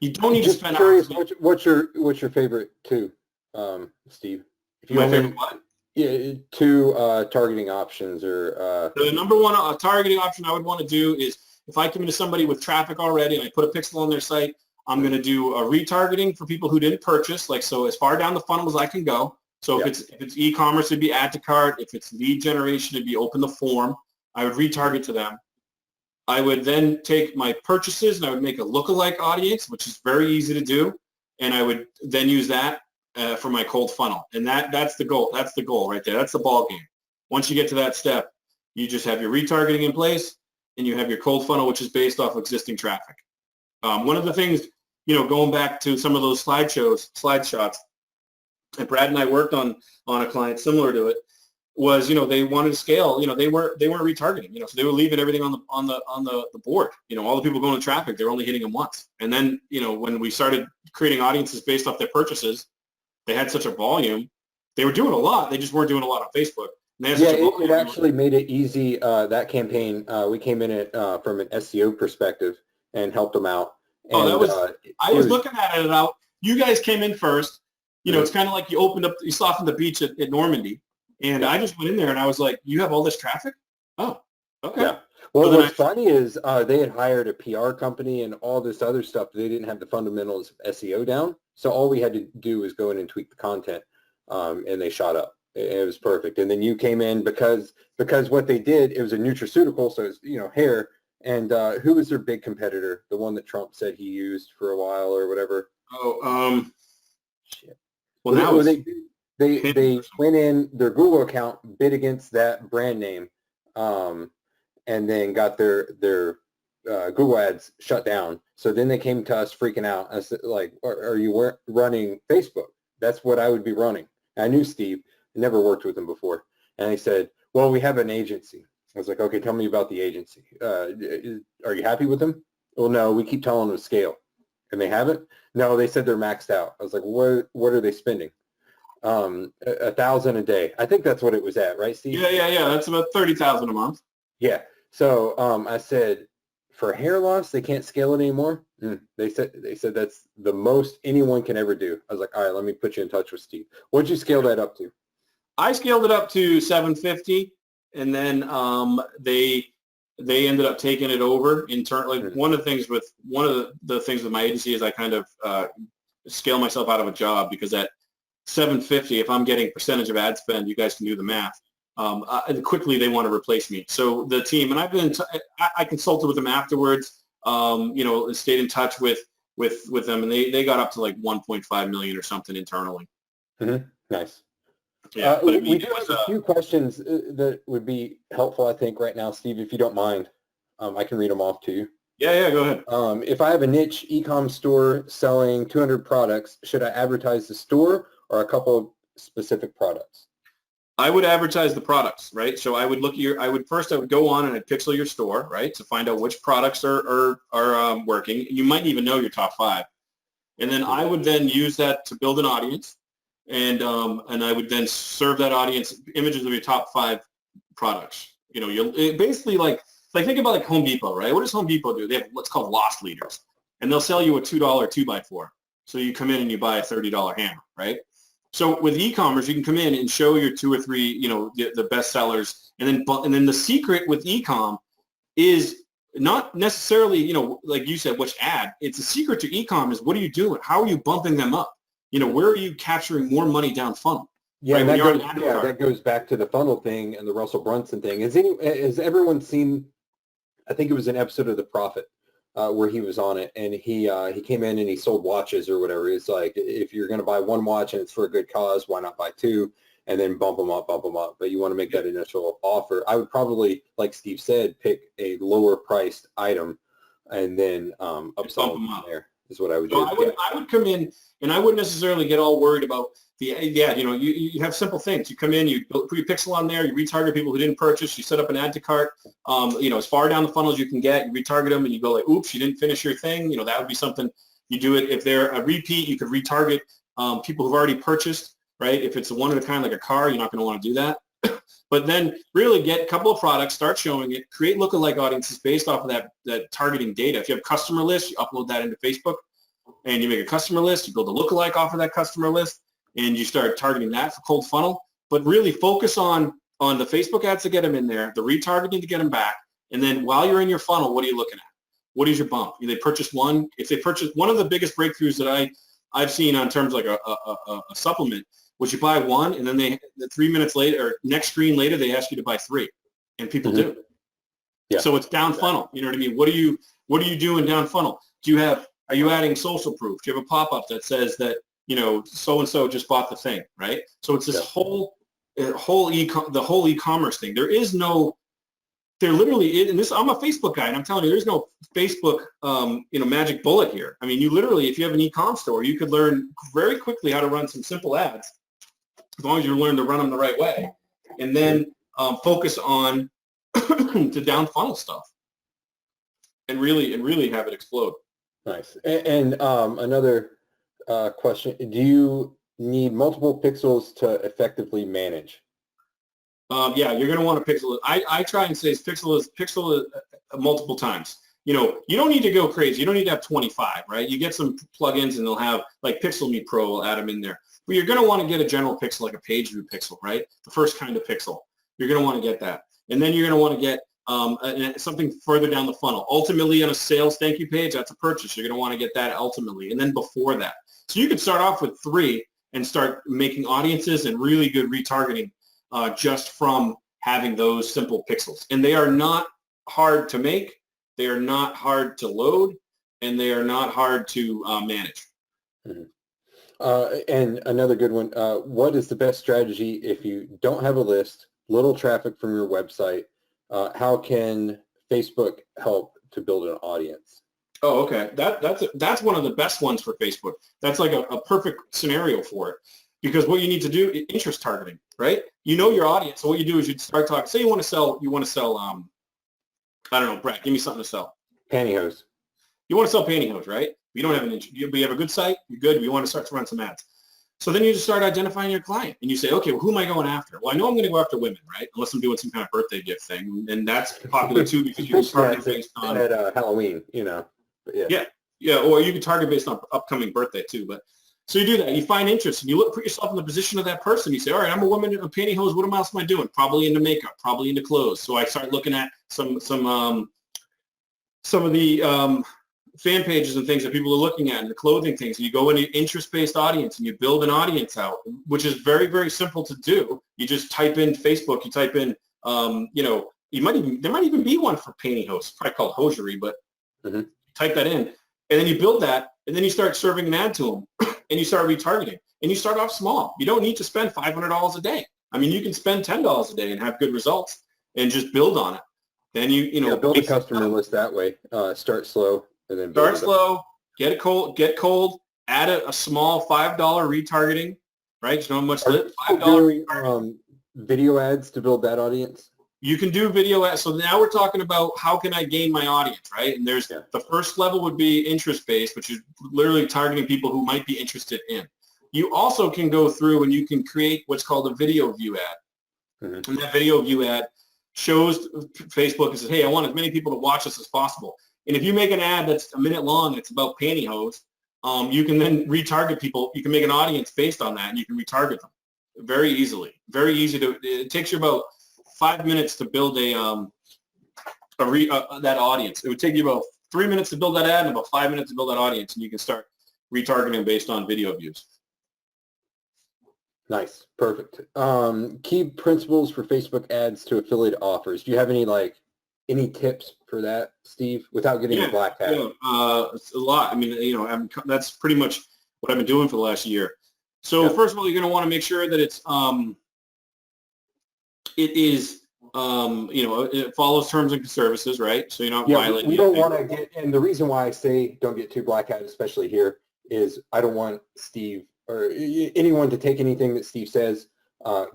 You don't need to spend hours. What's your favorite 2, Steve? If you My favorite what? Yeah, 2 targeting options, or the number one targeting option I would want to do is, if I come into somebody with traffic already and I put a pixel on their site, I'm going to do a retargeting for people who didn't purchase, so as far down the funnel as I can go. So if it's e-commerce, it'd be add to cart. If it's lead generation, it'd be open the form. I would retarget to them. I would then take my purchases and I would make a lookalike audience, which is very easy to do, and I would then use that for my cold funnel. And that's the goal. That's the goal right there. That's the ball game. Once you get to that step, you just have your retargeting in place, and you have your cold funnel, which is based off existing traffic. One of the things, going back to some of those slide shots, and Brad and I worked on a client similar to it, was, they wanted to scale, they weren't retargeting, so they were leaving everything on the board, all the people going to traffic, they're only hitting them once. And then, when we started creating audiences based off their purchases, they had such a volume, they were doing a lot, they just weren't doing a lot on Facebook. It actually made it easy, that campaign. We came in it from an SEO perspective and helped them out. And, I was looking at it out. You guys came in first. It's kind of like you softened the beach at Normandy. And I just went in there and I was like, you have all this traffic? Oh, okay. Yeah. Well, what's funny is they had hired a PR company and all this other stuff. They didn't have the fundamentals of SEO down. So all we had to do was go in and tweak the content, and they shot up. It was perfect. And then you came in because what they did, it was a nutraceutical, so it's, hair. And who was their big competitor? The one that Trump said he used for a while or whatever? Shit. Well, now they went in their Google account, bid against that brand name, and then got their Google ads shut down. So then they came to us freaking out. I said, like, are you running Facebook? That's what I would be running. I knew Steve. I never worked with him before. And they said, well, we have an agency. I was like, okay, tell me about the agency. Are you happy with them? Well, no, we keep telling them to scale. And they haven't? No, they said they're maxed out. I was like, what are they spending? $1,000 a day. I think that's what it was at, right, Steve? Yeah. That's about $30,000 a month. Yeah. So I said, for hair loss, they can't scale it anymore. They said that's the most anyone can ever do. I was like, all right, let me put you in touch with Steve. What'd you scale that up to? I scaled it up to 750, and then they ended up taking it over internally. One of the things with my agency is I kind of scale myself out of a job, because at 750, if I'm getting percentage of ad spend, you guys can do the math. And quickly they want to replace me. So the team, and I consulted with them afterwards. Stayed in touch with them, and they got up to like 1.5 million or something internally. Nice. Yeah, we do have a few questions that would be helpful, I think, right now, Steve, if you don't mind. I can read them off to you. Yeah, go ahead. If I have a niche e-com store selling 200 products, should I advertise the store or a couple of specific products? I would advertise the products, right? So I would look at I would go on and I'd pixel your store, right, to find out which products are working. You might even know your top 5. And then I would then use that to build an audience. And I would then serve that audience images of your top 5 products. Basically like think about like Home Depot, right? What does Home Depot do? They have what's called loss leaders, and they'll sell you a $2 2x4. So you come in and you buy a $30 hammer, right? So with e-commerce, you can come in and show your 2 or 3, the best sellers, and then the secret with e-com is not necessarily, like you said, which ad. It's a secret to e-com is what are you doing? How are you bumping them up? Where are you capturing more money down funnel? Yeah, right? That goes back to the funnel thing and the Russell Brunson thing. Has everyone seen, I think it was an episode of The Prophet where he was on it, and he came in and he sold watches or whatever. It's like, if you're going to buy one watch and it's for a good cause, why not buy 2 and then bump them up. But you want to make that initial offer. I would probably, like Steve said, pick a lower priced item and then upsell them there is what I would do. I would come in, and I wouldn't necessarily get all worried about you have simple things. You come in, you put your pixel on there, you retarget people who didn't purchase, you set up an add to cart, as far down the funnel as you can get, you retarget them, and you go like, oops, you didn't finish your thing. That would be something you do it. If they're a repeat, you could retarget people who've already purchased, right? If it's a one of a kind like a car, you're not going to want to do that. But then really get a couple of products, start showing it, create lookalike audiences based off of that targeting data. If you have customer lists, you upload that into Facebook, and you make a customer list, you build a lookalike off of that customer list, and you start targeting that for cold funnel. But really focus on the Facebook ads to get them in there, the retargeting to get them back, and then while you're in your funnel, what are you looking at? What is your bump? If they purchase one, one of the biggest breakthroughs that I've seen on terms like a supplement was you buy one, and then 3 minutes later or next screen later they ask you to buy 3, and people do. Yeah. So it's down funnel. You know what I mean? What are you doing down funnel? Are you adding social proof? Do you have a pop-up that says that so and so just bought the thing, right? So it's this whole the whole e-commerce thing. There literally is, and this, I'm a Facebook guy, and I'm telling you, there's no Facebook, magic bullet here. I mean, you literally, if you have an e-com store, you could learn very quickly how to run some simple ads, as long as you learn to run them the right way, and then focus on to down funnel stuff, and really have it explode. Nice. And another question: do you need multiple pixels to effectively manage? Yeah, you're going to want to pixel it. I try and say pixel multiple times. You don't need to go crazy. You don't need to have 25, right? You get some plugins and they'll have, like Pixel Me Pro will add them in there. But you're going to want to get a general pixel, like a page view pixel, right? The first kind of pixel. You're going to want to get that. And then you're going to want to get something further down the funnel. Ultimately, on a sales thank you page, that's a purchase. You're going to want to get that ultimately. And then before that. So you could start off with 3 and start making audiences and really good retargeting just from having those simple pixels. And they are not hard to make, they are not hard to load, and they are not hard to manage. Mm-hmm. And another good one, what is the best strategy if you don't have a list, little traffic from your website? How can Facebook help to build an audience? Oh, okay. That's one of the best ones for Facebook. That's like a perfect scenario for it. Because what you need to do is interest targeting, right? You know your audience. So what you do is you start talking. Say you want to sell, I don't know, Brett, give me something to sell. Pantyhose. You want to sell pantyhose, right? You don't have an interest. You have a good site. You're good. You want to start to run some ads. So then you just start identifying your client. And you say, okay, well, who am I going after? Well, I know I'm going to go after women, right? Unless I'm doing some kind of birthday gift thing. And that's popular too because you can target based on Halloween, But yeah. Or you can target based on upcoming birthday too. But so you do that. You find interest, and you put yourself in the position of that person. You say, all right, I'm a woman in a pantyhose. What else am I doing? Probably into makeup, probably into clothes. So I start looking at some of the fan pages and things that people are looking at and the clothing things. And you go into interest-based audience and you build an audience out, which is very, very simple to do. You just type in Facebook. You type in, there might even be one for pantyhose. Probably called hosiery, but type that in. And then you build that, and then you start serving an ad to them, and you start retargeting. And you start off small. You don't need to spend $500 a day. I mean, you can spend $10 a day and have good results and just build on it. Then build a customer list that way. Start slow, and then start slow. Get cold. Add a small $5 retargeting. Right? You know how much $5 video ads to build that audience. You can do video ads. So now we're talking about how can I gain my audience, right? And there's the first level would be interest-based, which is literally targeting people who might be interested in. You also can go through and you can create what's called a video view ad. And that video view ad shows Facebook and says, hey, I want as many people to watch this as possible. And if you make an ad that's a minute long, it's about pantyhose, you can then retarget people. You can make an audience based on that, and you can retarget them very easily. Very easy to. It takes you about 5 minutes to build that audience. It would take you about 3 minutes to build that ad and about 5 minutes to build that audience, and you can start retargeting based on video views. Nice. Perfect. Key principles for Facebook ads to affiliate offers. Do you have any tips for that, Steve, without getting a black hat? It's a lot. I mean, that's pretty much what I've been doing for the last year. So first of all, you're going to want to make sure that it follows terms and services, right? So you're not violating. We don't want to get, and the reason why I say don't get too black hat, especially here, is I don't want Steve or anyone to take anything that Steve says,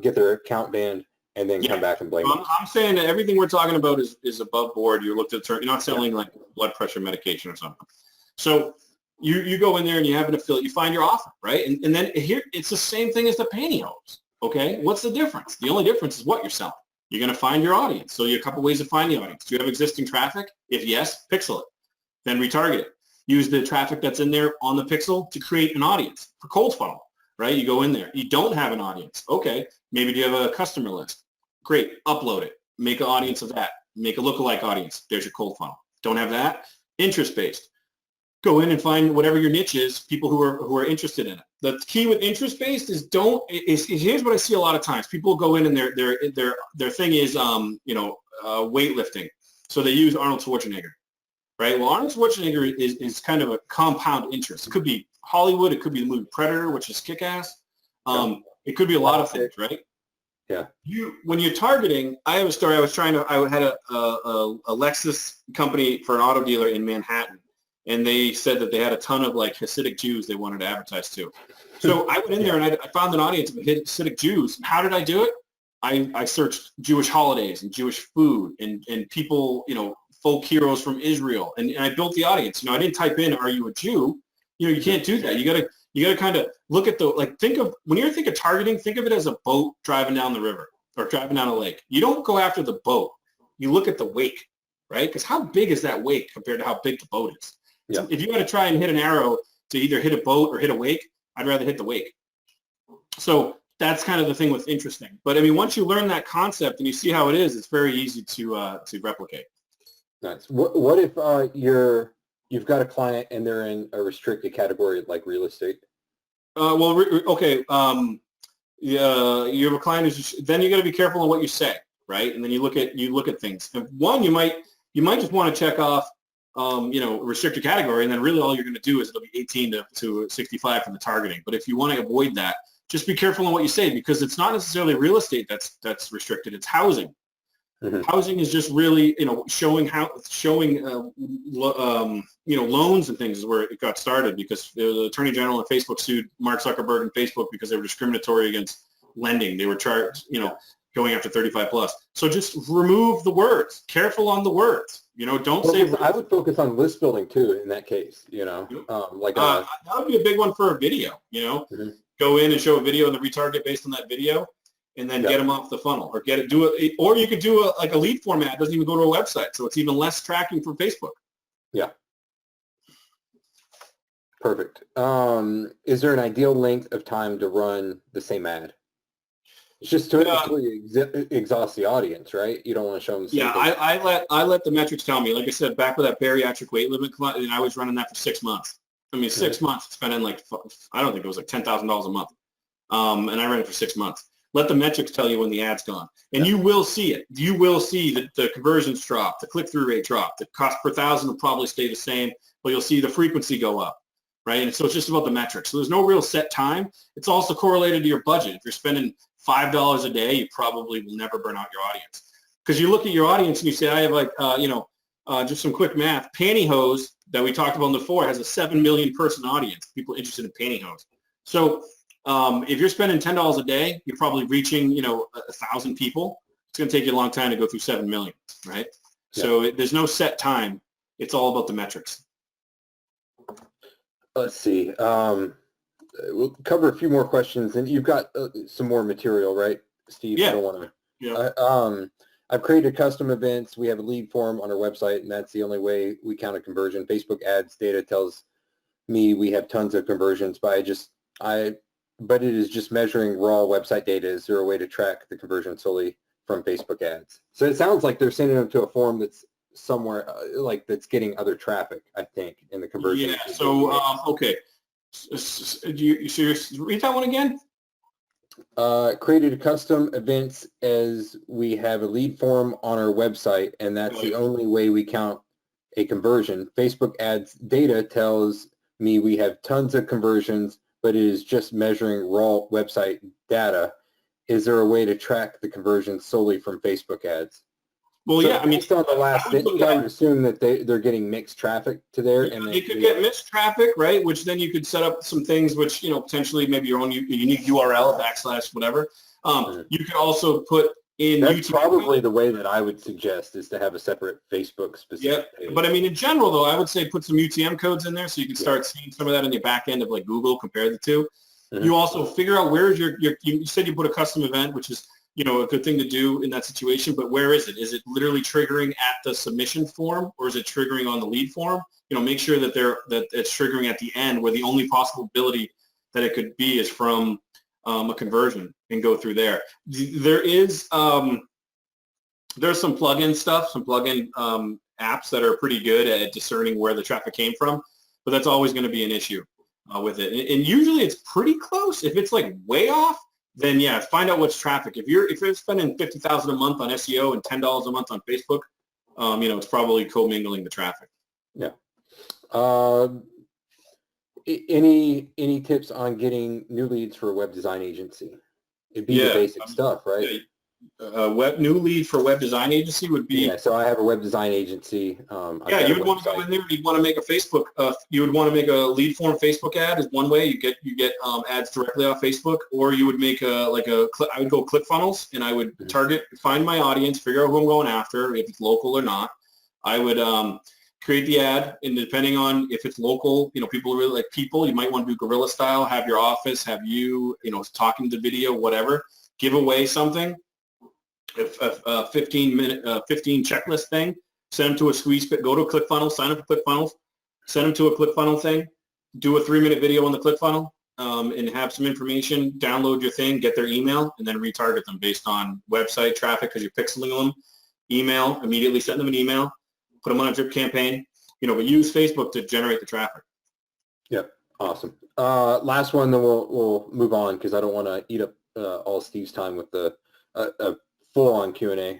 get their account banned, and then come back and blame us. I'm saying that everything we're talking about is above board. You looked at you're not selling like blood pressure medication or something. So you go in there and you have an affiliate. You find your offer, right? And then here it's the same thing as the pantyhose. Okay, what's the difference? The only difference is what you're selling. You're going to find your audience. So you have a couple ways to find the audience. Do you have existing traffic? If yes, pixel it. Then retarget it. Use the traffic that's in there on the pixel to create an audience for cold funnel, right? You go in there. You don't have an audience. Okay, maybe do you have a customer list? Great, upload it. Make an audience of that. Make a lookalike audience. There's your cold funnel. Don't have that? Interest-based. Go in and find whatever your niche is, people who are interested in it. The key with interest-based is here's what I see a lot of times. People go in and their thing is weightlifting. So they use Arnold Schwarzenegger, right? Well, Arnold Schwarzenegger is kind of a compound interest. It could be Hollywood. It could be the movie Predator, which is kick-ass. It could be a lot of things, right? Yeah. When you're targeting, I have a story. I had a Lexus company for an auto dealer in Manhattan, and they said that they had a ton of like Hasidic Jews they wanted to advertise to. So I went in there and I found an audience of Hasidic Jews. How did I do it? I searched Jewish holidays and Jewish food and people, folk heroes from Israel, and I built the audience. I didn't type in, "Are you a Jew?" You can't do that. You gotta kind of look at when you think of targeting, think of it as a boat driving down the river or driving down a lake. You don't go after the boat. You look at the wake, right? Because how big is that wake compared to how big the boat is? Yeah. If you got to try and hit an arrow to either hit a boat or hit a wake, I'd rather hit the wake. So that's kind of the thing with interesting. But I mean, once you learn that concept and you see how it is, it's very easy to replicate. Nice. What if you've got a client and they're in a restricted category like real estate? Okay. Yeah, you have a client who's then you got to be careful on what you say, right? And then you look at things. And one, you might just want to check off, restricted category, and then really all you're going to do is it'll be 18 to 65 for the targeting. But if you want to avoid that, just be careful on what you say, because it's not necessarily real estate that's restricted. It's housing. Mm-hmm. Housing is just really, showing loans and things is where it got started, because the Attorney General and Facebook sued Mark Zuckerberg and Facebook because they were discriminatory against lending. They were charged, going after 35 plus. So just remove the words. Careful on the words. Don't say. I would focus on list building too in that case. That would be a big one for a video. Mm-hmm. Go in and show a video and then retarget based on that video, and then get them off the funnel, or or you could do a lead format. It doesn't even go to a website, so it's even less tracking from Facebook. Yeah. Perfect. Is there an ideal length of time to run the same ad? It's just to exhaust the audience, right? You don't want to show them the same thing. I let the metrics tell me. Like I said, back with that bariatric weight limit, and I was running that for 6 months. I mean, 6 months, spending I don't think it was like $10,000 a month. And I ran it for 6 months. Let the metrics tell you when the ad's gone. And you will see it. You will see that the conversions drop, the click-through rate drop, the cost per thousand will probably stay the same, but you'll see the frequency go up, right? And so it's just about the metrics. So there's no real set time. It's also correlated to your budget. If you're spending $5 a day, you probably will never burn out your audience. Because you look at your audience and you say, I have just some quick math. Pantyhose that we talked about before has a 7 million person audience, people interested in pantyhose. So if you're spending $10 a day, you're probably reaching, 1,000 people. It's going to take you a long time to go through 7 million, right? Yeah. So there's no set time. It's all about the metrics. Let's see. We'll cover a few more questions, and you've got some more material, right, Steve? Yeah. I don't want to. Yeah. I've created custom events. We have a lead form on our website, and that's the only way we count a conversion. Facebook ads data tells me we have tons of conversions, but it is just measuring raw website data. Is there a way to track the conversion solely from Facebook ads? So it sounds like they're sending them to a form that's somewhere that's getting other traffic, I think, in the conversion. Yeah. So, okay. So read that one again? Created custom events as we have a lead form on our website, and that's the only way we count a conversion. Facebook ads data tells me we have tons of conversions, but it is just measuring raw website data. Is there a way to track the conversions solely from Facebook ads? Well, so yeah, I mean, based on the last sentence, I would assume that they're getting mixed traffic to there. And you could get mixed traffic, right? Which then you could set up some things which, potentially maybe your own unique URL / whatever. You could also put in That's probably the way that I would suggest, is to have a separate Facebook specific page. But I mean, in general, though, I would say put some UTM codes in there so you can start seeing some of that in your back end of like Google, compare the two. Mm-hmm. You also figure out where's you said you put a custom event, which is, a good thing to do in that situation, but where is it? Is it literally triggering at the submission form, or is it triggering on the lead form? Make sure that it's triggering at the end, where the only possibility that it could be is from a conversion, and go through there. There's some plugin stuff, some plugin apps that are pretty good at discerning where the traffic came from, but that's always going to be an issue with it. And usually it's pretty close. If it's like way off, then yeah, find out what's traffic. If you're spending $50,000 a month on SEO and $10 a month on Facebook, it's probably commingling the traffic. Yeah. Any tips on getting new leads for a web design agency? It'd be the basic stuff, right? Yeah, new lead for web design agency would be. Yeah, so I have a web design agency. Yeah, you would want to go in there. You'd want to make a Facebook. You would want to make a lead form Facebook ad is one way. You get ads directly off Facebook, or you would make I would go ClickFunnels, and I would target, find my audience, figure out who I'm going after, if it's local or not. I would create the ad, and depending on if it's local, people really like people. You might want to do guerrilla style. Have your office, have you, talking to video, whatever. Give away something. A 15 checklist thing, send them to a squeeze pit, go to a ClickFunnels, sign up for ClickFunnels, send them to a ClickFunnels thing, do a 3-minute video on the ClickFunnel, and have some information, download your thing, get their email, and then retarget them based on website traffic because you're pixeling them, email, immediately send them an email, put them on a drip campaign, but use Facebook to generate the traffic. Yep, awesome. Last one, then we'll move on because I don't want to eat up all Steve's time with the full-on Q&A.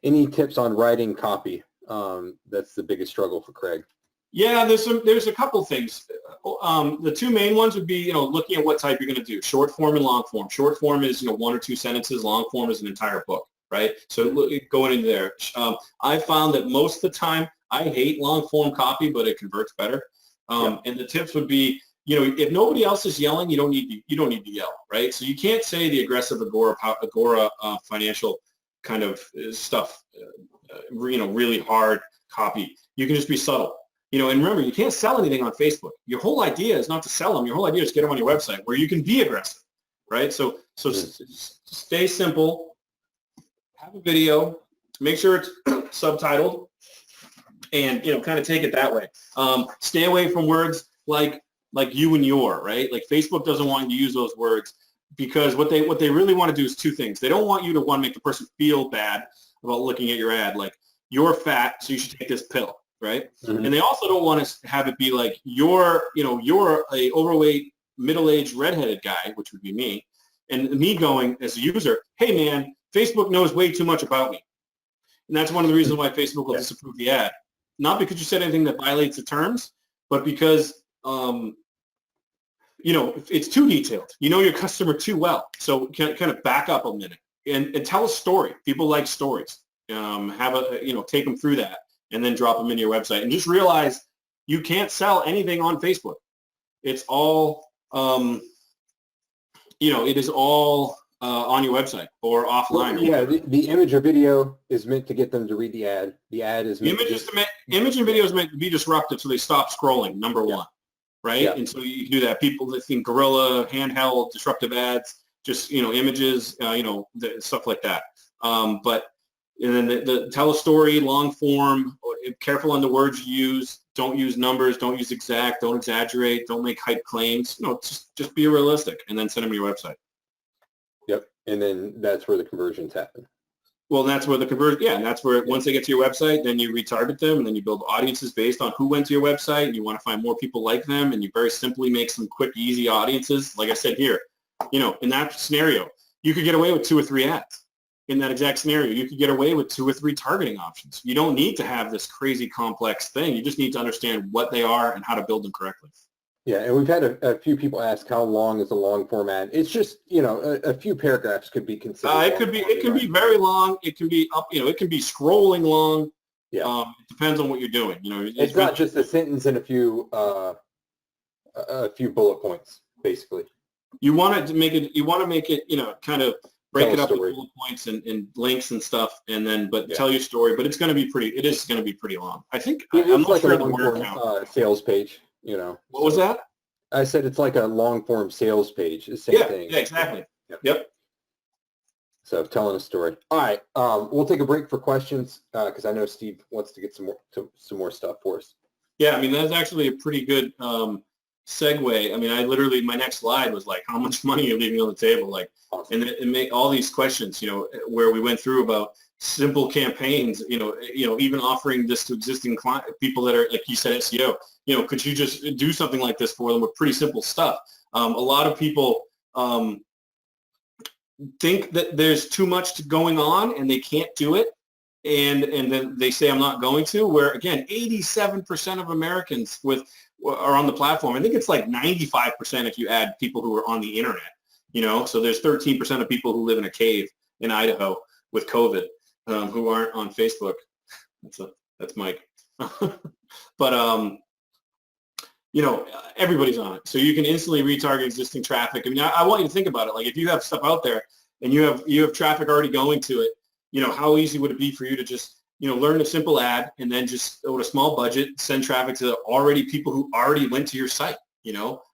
Any tips on writing copy? That's the biggest struggle for Craig. Yeah, there's a couple things. The two main ones would be, looking at what type you're going to do, short form and long form. Short form is, 1 or 2 sentences. Long form is an entire book, right? So going into there, I found that most of the time, I hate long form copy, but it converts better. And the tips would be, if nobody else is yelling, you don't need to yell, right? So you can't say the aggressive Agora financial kind of stuff, really hard copy. You can just be subtle, and remember, you can't sell anything on Facebook. Your whole idea is not to sell them. Your whole idea is to get them on your website where you can be aggressive, right? So stay simple, have a video, make sure it's subtitled, and kind of take it that way. Stay away from words like you and your, right? Like Facebook doesn't want you to use those words because what they really want to do is 2 things. They don't want you to want to make the person feel bad about looking at your ad, like you're fat, so you should take this pill, right? Mm-hmm. And they also don't want to have it be like you're a overweight, middle-aged, redheaded guy, which would be me, and me going as a user, hey man, Facebook knows way too much about me. And that's one of the reasons why Facebook will disapprove the ad. Not because you said anything that violates the terms, but because it's too detailed. You know your customer too well. So kind of back up a minute and tell a story. People like stories. Take them through that and then drop them into your website. And just realize you can't sell anything on Facebook. It's all, it is all on your website or offline. Yeah, the image or video is meant to get them to read the ad. The ad is meant image and video is meant to be disruptive so they stop scrolling, number one. Right? Yeah. And so you can do that. People that think guerrilla, handheld, disruptive ads, just, images, stuff like that. But and then the tell a story, long form, careful on the words you use. Don't use numbers. Don't use exact. Don't exaggerate. Don't make hype claims. Just be realistic and then send them to your website. Yep. And then that's where the conversions happen. Well, that's where and that's where once they get to your website, then you retarget them, and then you build audiences based on who went to your website, and you want to find more people like them, and you very simply make some quick, easy audiences. Like I said here, in that scenario, you could get away with 2 or 3 ads. In that exact scenario, you could get away with 2 or 3 targeting options. You don't need to have this crazy complex thing. You just need to understand what they are and how to build them correctly. Yeah, and we've had a few people ask how long is a long format. It's just, a few paragraphs could be considered. It can be very long. It can be up, it can be scrolling long. Yeah. It depends on what you're doing. It's not just a sentence and a few bullet points, basically. You want to make it, kind of break it up into bullet points and links and stuff, and then tell your story. But it is going to be pretty long. I think I'm not sure the word count. Sales page. What was that? I said it's like a long form sales page. The same thing. Yeah, exactly. Yep. So telling a story. All right. We'll take a break for questions because I know Steve wants to get some more stuff for us. Yeah, that's actually a pretty good segue. My next slide was like, how much money you're leaving on the table, like, awesome. And it make all these questions, where we went through about simple campaigns, even offering this to existing people that are, like you said, SEO. Could you just do something like this for them with pretty simple stuff? A lot of people think that there's too much going on and they can't do it, and then they say I'm not going to. Where again, 87% of Americans are on the platform. I think it's like 95% if you add people who are on the internet. So there's 13% of people who live in a cave in Idaho with COVID who aren't on Facebook. That's Mike. But everybody's on it. So you can instantly retarget existing traffic. I mean, I want you to think about it. Like if you have stuff out there and you have traffic already going to it, how easy would it be for you to just, learn a simple ad and then just with a small budget, send traffic to already people who already went to your site,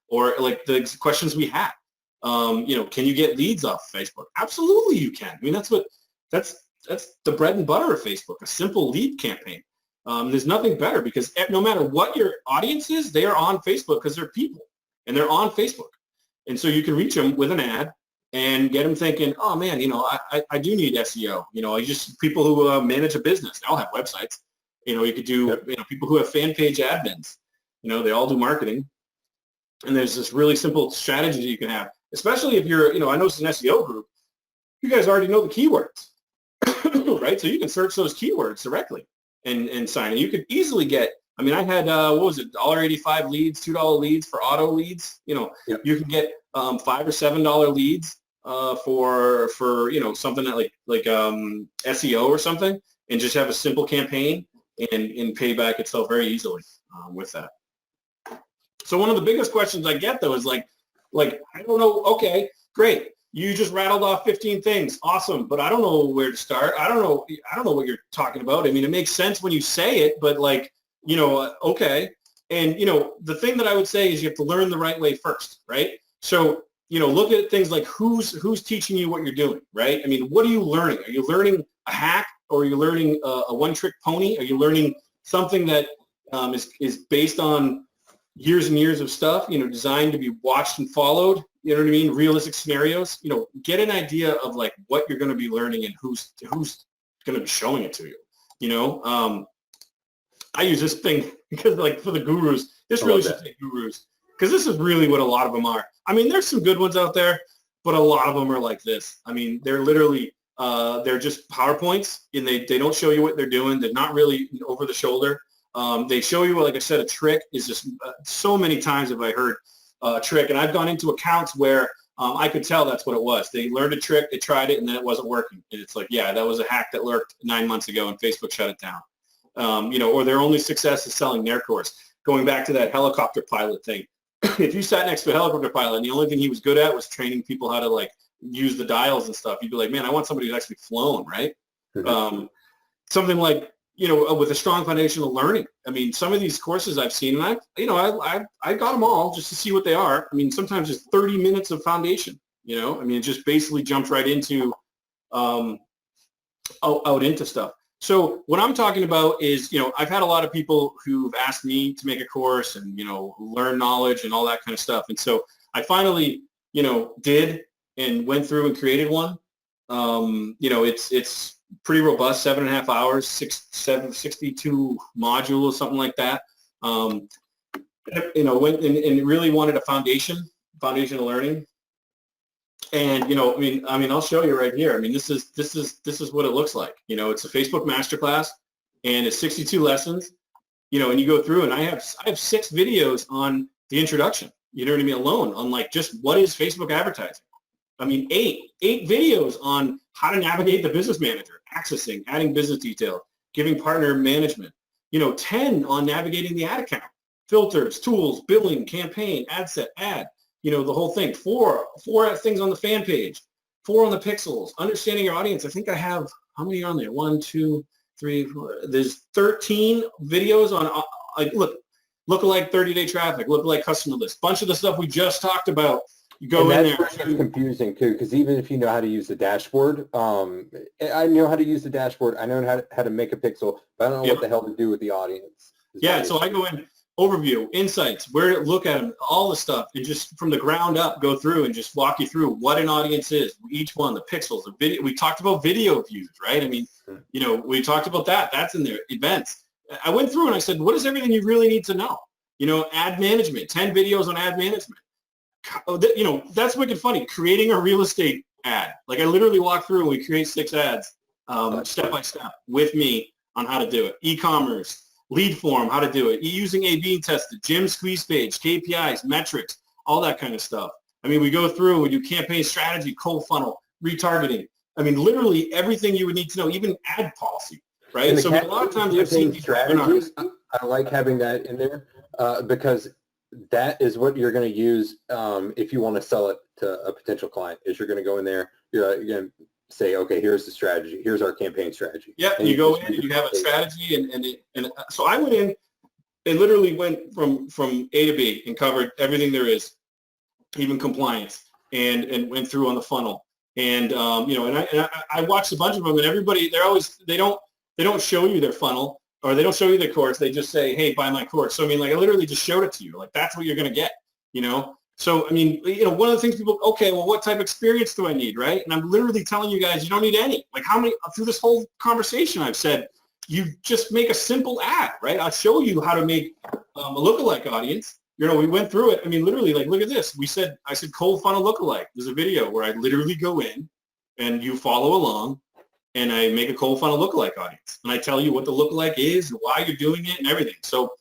or like the questions we had. Can you get leads off Facebook? Absolutely you can. I mean, that's the bread and butter of Facebook, a simple lead campaign. There's nothing better because no matter what your audience is, they are on Facebook because they're people and they're on Facebook. And so you can reach them with an ad and get them thinking, oh man, I do need SEO. People who manage a business, they all have websites. You could do, people who have fan page admins, they all do marketing. And there's this really simple strategy that you can have, especially if you're, I know it's an SEO group. You guys already know the keywords, right? So you can search those keywords directly and sign. And you could easily get, I had, $1.85 leads, $2 leads for auto leads. You can get $5 or $7 leads for something that like SEO or something, and just have a simple campaign and pay back itself very easily with that. So one of the biggest questions I get though is like I don't know. Okay, great. You just rattled off 15 things. Awesome. But I don't know where to start. I don't know what you're talking about. I mean, it makes sense when you say it, but okay. And, the thing that I would say is you have to learn the right way first, right? So, look at things like who's teaching you what you're doing, right? I mean, what are you learning? Are you learning a hack, or are you learning a one-trick pony? Are you learning something that is based on years and years of stuff, designed to be watched and followed? You know what I mean? Realistic scenarios. Get an idea of like what you're going to be learning and who's going to be showing it to you. I use this thing because like for the gurus, this really should say gurus, because this is really what a lot of them are. I mean, there's some good ones out there, but a lot of them are like this. I mean, they're literally, they're just PowerPoints, and they don't show you what they're doing. They're not really over the shoulder. They show you, like I said, a trick is just so many times have I heard a trick, and I've gone into accounts where I could tell that's what it was. They learned a trick, they tried it, and then it wasn't working. And it's like, yeah, that was a hack that lurked 9 months ago, and Facebook shut it down. Or their only success is selling their course. Going back to that helicopter pilot thing, if you sat next to a helicopter pilot and the only thing he was good at was training people how to like use the dials and stuff, you'd be like, man, I want somebody who's actually flown, right? Mm-hmm. Something like, with a strong foundational learning. I mean, some of these courses I've seen, and I got them all just to see what they are. I mean, sometimes just 30 minutes of foundation, it just basically jumps right into, out into stuff. So what I'm talking about is, I've had a lot of people who've asked me to make a course and, learn knowledge and all that kind of stuff. And so I finally, did and went through and created one. It's pretty robust, 7.5 hours, 62 modules, something like that. Went and really wanted a foundational learning. And, I'll show you right here. I mean, this is what it looks like. It's a Facebook masterclass, and it's 62 lessons, and you go through, and I have 6 videos on the introduction, alone on like just what is Facebook advertising. I mean, eight videos on how to navigate the business manager, accessing, adding business detail, giving partner management, 10 on navigating the ad account, filters, tools, billing, campaign, ad set, ad, the whole thing. 4 things on the fan page, 4 on the pixels, understanding your audience. I think I have, how many on there? 1, 2, 3, 4. There's 13 videos on, lookalike 30-day traffic, lookalike customer list, bunch of the stuff we just talked about. You go in there. That's confusing too, because even if you know how to use the dashboard, I know how to use the dashboard. I know how to make a pixel, but I don't know what the hell to do with the audience. Yeah, so I go in, overview, insights, where to look at them, all the stuff, and just from the ground up go through and just walk you through what an audience is, each one, the pixels, the video. We talked about video views, right? I mean, we talked about that. That's in there. Events. I went through and I said, what is everything you really need to know? Ad management, 10 videos on ad management. That's wicked funny. Creating a real estate ad. Like I literally walk through and we create 6 ads step by step with me on how to do it. E-commerce, lead form, how to do it. Using A/B tested, gym squeeze page, KPIs, metrics, all that kind of stuff. I mean, we go through and we do campaign strategy, cold funnel, retargeting. I mean, literally everything you would need to know, even ad policy, right? So I mean, a lot of times I've seen these strategy. I like having that in there because that is what you're going to use if you want to sell it to a potential client. Is you're going to go in there, you're going to say, okay, here's the strategy, here's our campaign strategy. Yeah, you go in and you have a strategy, and so I went in and literally went from A to B and covered everything there is, even compliance, and went through on the funnel. And you know, and I watched a bunch of them, and everybody, they don't show you their funnel, or they don't show you their course. They just say, hey, buy my course. So I mean, like, I literally just showed it to you. Like, that's what you're going to get, you know. So I mean, you know, one of the things people, okay, well, what type of experience do I need, right? And I'm literally telling you guys, you don't need any. Like, how many through this whole conversation I've said, you just make a simple ad, right? I'll show you how to make a lookalike audience. You know, we went through it. I mean, literally, like, look at this. I said cold funnel lookalike. There's a video where I literally go in and you follow along, and I make a cold funnel lookalike audience. And I tell you what the lookalike is and why you're doing it and everything. So,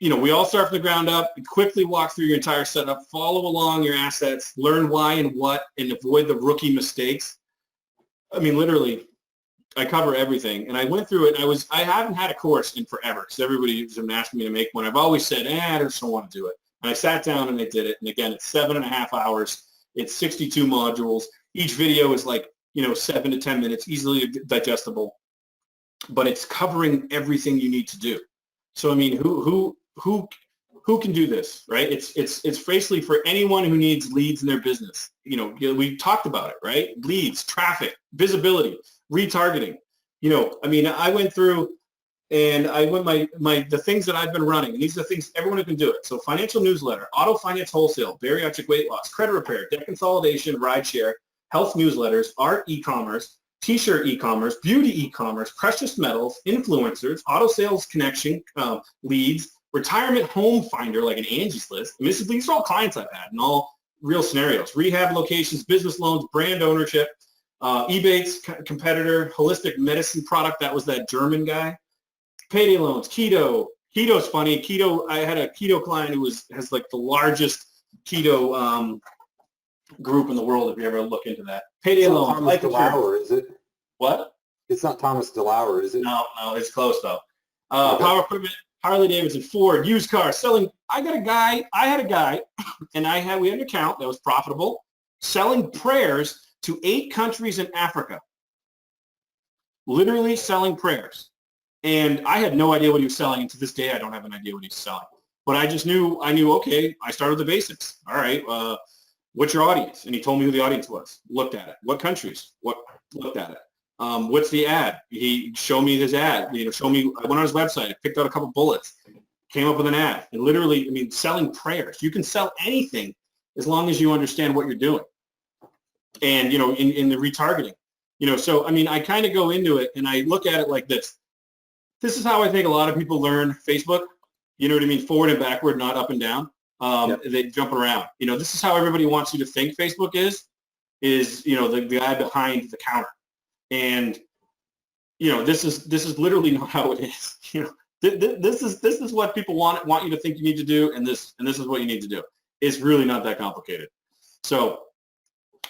you know, we all start from the ground up and quickly walk through your entire setup, follow along your assets, learn why and what, and avoid the rookie mistakes. I mean, literally, I cover everything. And I went through it, and I haven't had a course in forever because everybody's been asking me to make one. I've always said, I just don't want to do it. And I sat down and I did it. And again, it's 7.5 hours. It's 62 modules. Each video is like, you know, 7 to 10 minutes, easily digestible. But it's covering everything you need to do. So I mean, who can do this, right? It's basically for anyone who needs leads in their business. You know, we talked about it, right? Leads, traffic, visibility, retargeting. You know, I mean, I went through and I went the things that I've been running, and these are the things everyone who can do it. So financial newsletter, auto finance wholesale, bariatric weight loss, credit repair, debt consolidation, rideshare, health newsletters, art e-commerce, t-shirt e-commerce, beauty e-commerce, precious metals, influencers, auto sales connection, leads, retirement home finder like an Angie's List. I mean, these are all clients I've had in all real scenarios. Rehab locations, business loans, brand ownership, eBay's competitor, holistic medicine product. That was that German guy. Payday loans, keto. Keto's funny. Keto. I had a keto client who has like the largest keto group in the world. If you ever look into that. Payday loans. Thomas DeLauer, is it? What? It's not Thomas DeLauer, is it? No, it's close though. Power equipment, Harley Davidson, Ford, used cars, selling. I had a guy, and we had an account that was profitable, selling prayers to 8 countries in Africa. Literally selling prayers. And I had no idea what he was selling, and to this day I don't have an idea what he's selling. But I knew, okay, I started with the basics. All right, what's your audience? And he told me who the audience was. Looked at it. What countries? Looked at it. What's the ad? He showed me his ad. You know, I went on his website, I picked out a couple bullets, came up with an ad. And literally, I mean, selling prayers. You can sell anything as long as you understand what you're doing. And, you know, in the retargeting, you know, so, I mean, I kind of go into it and I look at it like this. This is how I think a lot of people learn Facebook. You know what I mean? Forward and backward, not up and down. Yep. They jump around. You know, this is how everybody wants you to think Facebook is, you know, the guy behind the counter. And, you know, this is literally not how it is. You know, this is what people want you to think you need to do, and this is what you need to do. It's really not that complicated. So,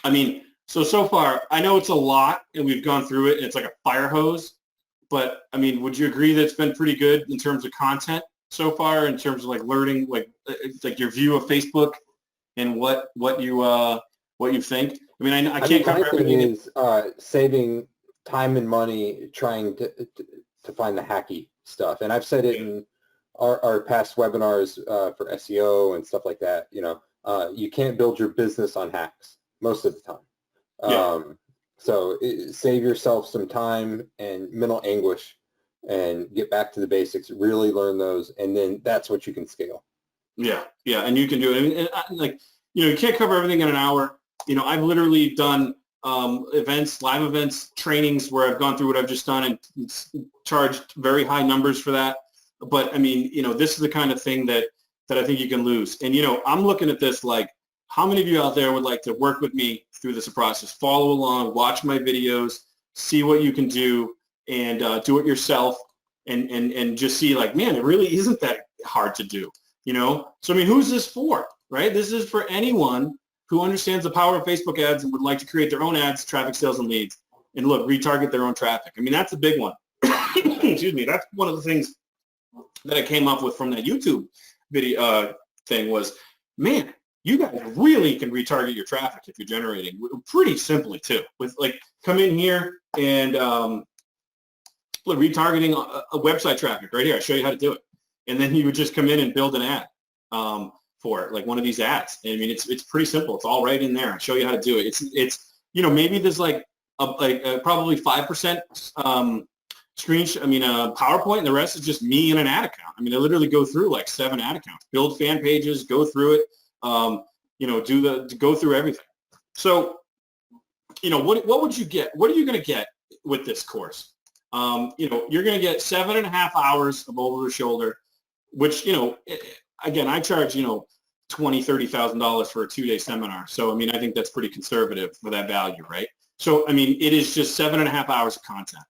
I mean, so far, I know it's a lot, and we've gone through it, and it's like a fire hose. But, I mean, would you agree that it's been pretty good in terms of content so far, in terms of, like, learning, like your view of Facebook and what you think? I mean, I can't cover everything. Is saving time and money trying to find the hacky stuff. And I've said it in our past webinars for SEO and stuff like that. You know, you can't build your business on hacks most of the time. So save yourself some time and mental anguish and get back to the basics, really learn those, and then that's what you can scale. Yeah, and you can do it. I mean, like, you know, you can't cover everything in an hour. You know, I've literally done events, live events, trainings where I've gone through what I've just done and charged very high numbers for that. But, I mean, you know, this is the kind of thing that I think you can lose. And, you know, I'm looking at this like, how many of you out there would like to work with me through this process? Follow along, watch my videos, see what you can do, and do it yourself, and just see, like, man, it really isn't that hard to do, you know? So, I mean, who's this for, right? This is for anyone who understands the power of Facebook ads and would like to create their own ads, traffic, sales, and leads, and look, retarget their own traffic. I mean, that's a big one. Excuse me. That's one of the things that I came up with from that YouTube video thing was, man, you guys really can retarget your traffic if you're generating pretty simply too. With like, come in here and retargeting a website traffic right here. I show you how to do it, and then you would just come in and build an ad for it, like one of these ads. I mean, it's pretty simple. It's all right in there. I show you how to do it. It's you know, maybe there's like probably 5% PowerPoint, and the rest is just me and an ad account. I mean, I literally go through like 7 ad accounts, build fan pages, go through it, you know, go through everything. So, you know, what would you get? What are you going to get with this course? You know, you're going to get 7.5 hours of over the shoulder, which, you know, again, I charge, you know, $20,000, $30,000 for a 2-day seminar. So, I mean, I think that's pretty conservative for that value, right? So, I mean, it is just 7.5 hours of content.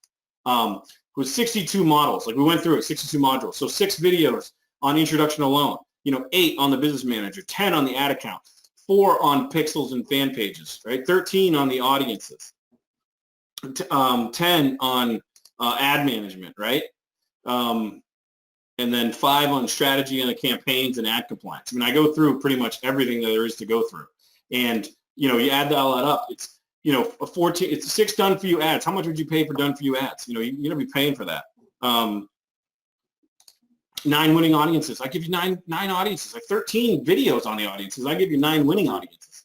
With 62 models, like we went through it, 62 modules. So 6 videos on introduction alone, you know, 8 on the business manager, 10 on the ad account, 4 on pixels and fan pages, right? 13 on the audiences, 10 on ad management, right? And then 5 on strategy and the campaigns and ad compliance. I mean, I go through pretty much everything that there is to go through. And, you know, you add all that up, it's, you know, it's 6 done for you ads. How much would you pay for done for you ads? You know, you're going to be paying for that. 9 winning audiences. I give you nine audiences, like 13 videos on the audiences. I give you 9 winning audiences.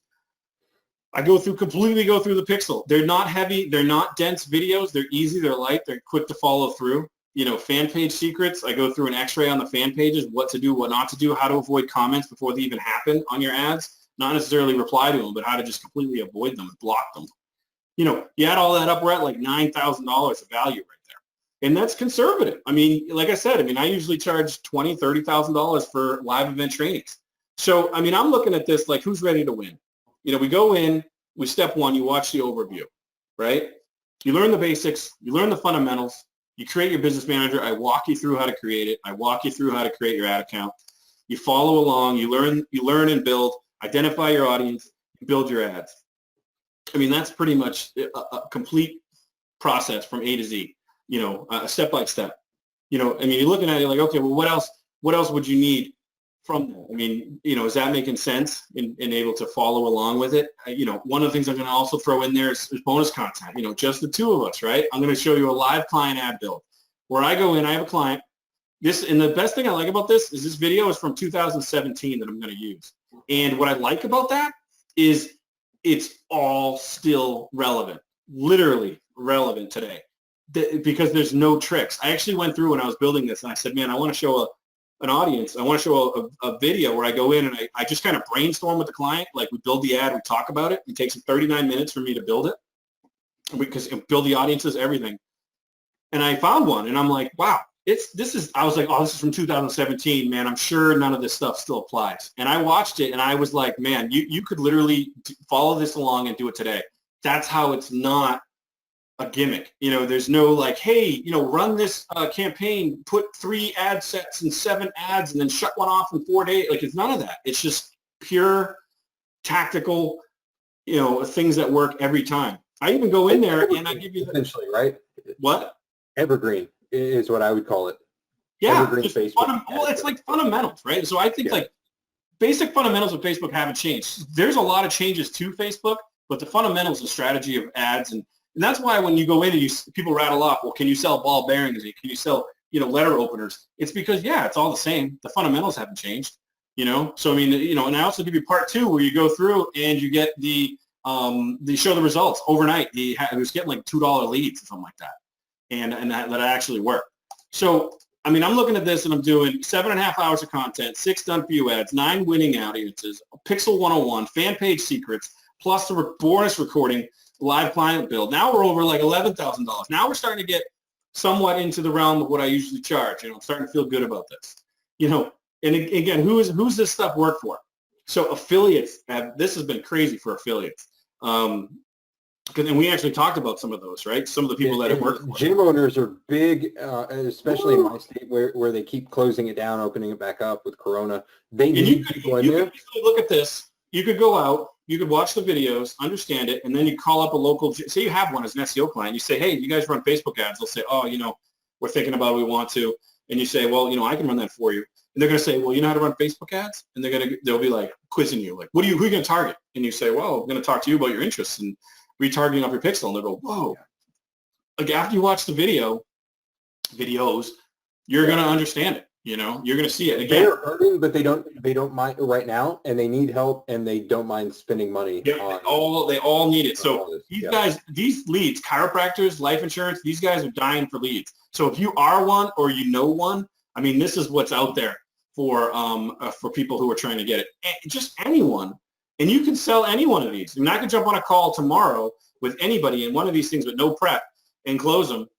I completely go through the pixel. They're not heavy. They're not dense videos. They're easy. They're light. They're quick to follow through. You know, fan page secrets. I go through an x-ray on the fan pages, what to do, what not to do, how to avoid comments before they even happen on your ads. Not necessarily reply to them, but how to just completely avoid them and block them. You know, you add all that up, we're at like $9,000 of value right there. And that's conservative. I mean, like I said, I mean, I usually charge $20,000, $30,000 for live event trainings. So, I mean, I'm looking at this like, who's ready to win? You know, we go in, step 1, you watch the overview, right? You learn the basics, you learn the fundamentals, you create your business manager. I walk you through how to create it. I walk you through how to create your ad account. You follow along, you learn and build, identify your audience, build your ads. I mean, that's pretty much a complete process from A to Z, you know, step by step. You know, I mean, you're looking at it like, okay, well, what else would you need from that? I mean, you know, is that making sense and able to follow along with it? You know, one of the things I'm going to also throw in there is bonus content, you know, just the 2 of us, right? I'm going to show you a live client ad build where I go in, I have a client. And the best thing I like about this is this video is from 2017 that I'm going to use. And what I like about that is it's all still relevant, literally relevant today, because there's no tricks. I actually went through when I was building this and I said, man, I want to show an audience. I want to show a video where I go in and I just kind of brainstorm with the client. Like we build the ad, we talk about it. It takes 39 minutes for me to build it because build the audiences, everything. And I found one and I'm like, wow. I was like, oh, this is from 2017, man. I'm sure none of this stuff still applies. And I watched it and I was like, man, you could literally follow this along and do it today. That's how it's not a gimmick. You know, there's no like, hey, you know, run this campaign, put 3 ad sets and 7 ads and then shut one off in 4 days. Like it's none of that. It's just pure tactical, you know, things that work every time. I even go in there and I give you essentially, right? What? Evergreen is what I would call it. Yeah, well, it's like fundamentals, right? So I think like basic fundamentals of Facebook haven't changed. There's a lot of changes to Facebook, but the fundamentals and strategy of ads, and that's why when you go in and people rattle off, well, can you sell ball bearings? Can you sell, you know, letter openers? It's because, yeah, it's all the same. The fundamentals haven't changed, you know? So, I mean, you know, and I also give you part 2 where you go through and you get they show the results overnight. It was getting like $2 leads or something like that. And that actually worked. So, I mean, I'm looking at this and I'm doing 7.5 hours of content, 6 done for you ads, 9 winning audiences, Pixel 101, fan page secrets, plus the bonus recording, live client build. Now we're over like $11,000. Now we're starting to get somewhat into the realm of what I usually charge. You know, I'm starting to feel good about this. You know, and again, who's this stuff work for? So affiliates this has been crazy for affiliates. And we actually talked about some of those, right? Some of the people that have worked for. Gym owners are big, especially in my state where they keep closing it down, opening it back up with Corona. They need people in there. You look at this. you could go out, you could watch the videos, understand it, and then you call up a local, say you have one as an SEO client, you say, hey, you guys run Facebook ads. They'll say, oh, we're thinking about it, we want to. And you say, well, I can run that for you. And they're going to say, well, you know how to run Facebook ads? And they'll be like quizzing you, like, who are you going to target? And you say, well, I'm going to talk to you about your interests and retargeting off your pixel. And they'll go, whoa. Like after you watch the videos, you're going to understand it. You're going to see it. Again, they're hurting, but they don't mind right now, and they need help, and they don't mind spending money. They all need it. So these guys, these leads, chiropractors, life insurance, these guys are dying for leads. So if you are one or one, I mean, this is what's out there for people who are trying to get it. Just anyone, and you can sell any one of these. I mean, I could jump on a call tomorrow with anybody in one of these things with no prep and close them.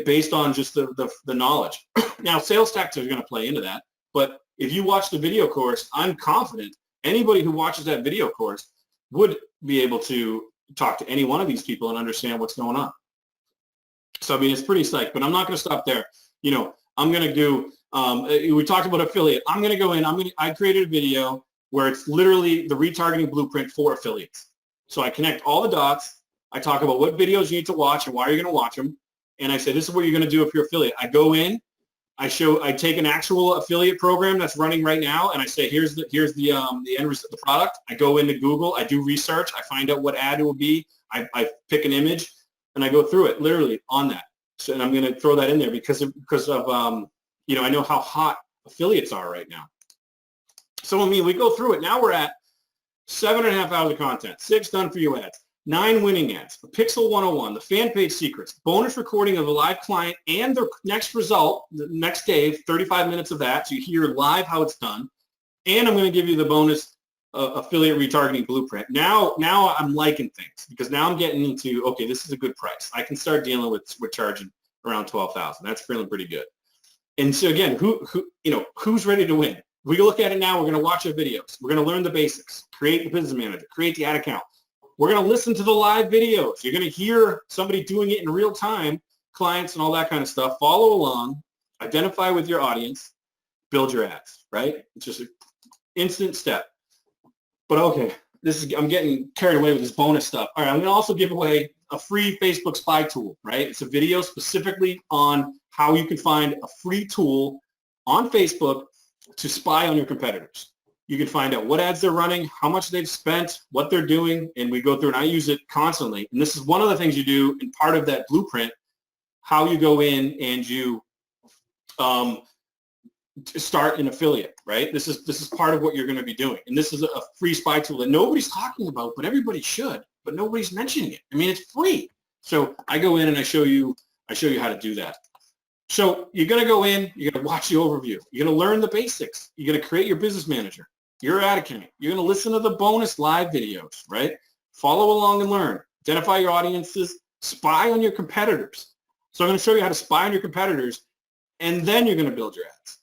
Based on just the knowledge. Now, sales tactics are going to play into that, but if you watch the video course, I'm confident anybody who watches that video course would be able to talk to any one of these people and understand what's going on. So, I mean, it's pretty psyched, but I'm not going to stop there. I'm going to do, we talked about affiliate. I'm going to go in, I created a video where it's literally the retargeting blueprint for affiliates. So I connect all the dots. I talk about what videos you need to watch and why you're going to watch them. And I say, this is what you're going to do if you're affiliate. I go in, I take an actual affiliate program that's running right now, and I say, here's the end result of the product. I go into Google, I do research, I find out what ad it will be, I pick an image, and I go through it literally on that. So, and I'm going to throw that in there because of I know how hot affiliates are right now. So I mean, we go through it. Now we're at 7.5 hours of content, 6 done for you ads. 9 winning ads, the Pixel 101, the fan page secrets, bonus recording of a live client and their next result, the next day, 35 minutes of that, so you hear live how it's done. And I'm going to give you the bonus affiliate retargeting blueprint. Now I'm liking things because now I'm getting into, okay, this is a good price. I can start dealing with charging around $12,000. That's feeling pretty good. And so again, who's ready to win? We look at it now. We're going to watch our videos. We're going to learn the basics, create the business manager, create the ad account. We're going to listen to the live videos. You're going to hear somebody doing it in real time, clients and all that kind of stuff. Follow along, identify with your audience, build your ads, right? It's just an instant step. But okay, I'm getting carried away with this bonus stuff. All right, I'm going to also give away a free Facebook spy tool, right? It's a video specifically on how you can find a free tool on Facebook to spy on your competitors. You can find out what ads they're running, how much they've spent, what they're doing, and we go through, and I use it constantly. And this is one of the things you do in part of that blueprint, how you go in and you start an affiliate, right? This is part of what you're going to be doing. And this is a free spy tool that nobody's talking about, but everybody should, but nobody's mentioning it. I mean, it's free. So I go in and I show you how to do that. So you're going to go in, you're going to watch the overview. You're going to learn the basics. You're going to create your business manager. Your ad account. You're going to listen to the bonus live videos, right? Follow along and learn. Identify your audiences. Spy on your competitors. So I'm going to show you how to spy on your competitors, and then you're going to build your ads,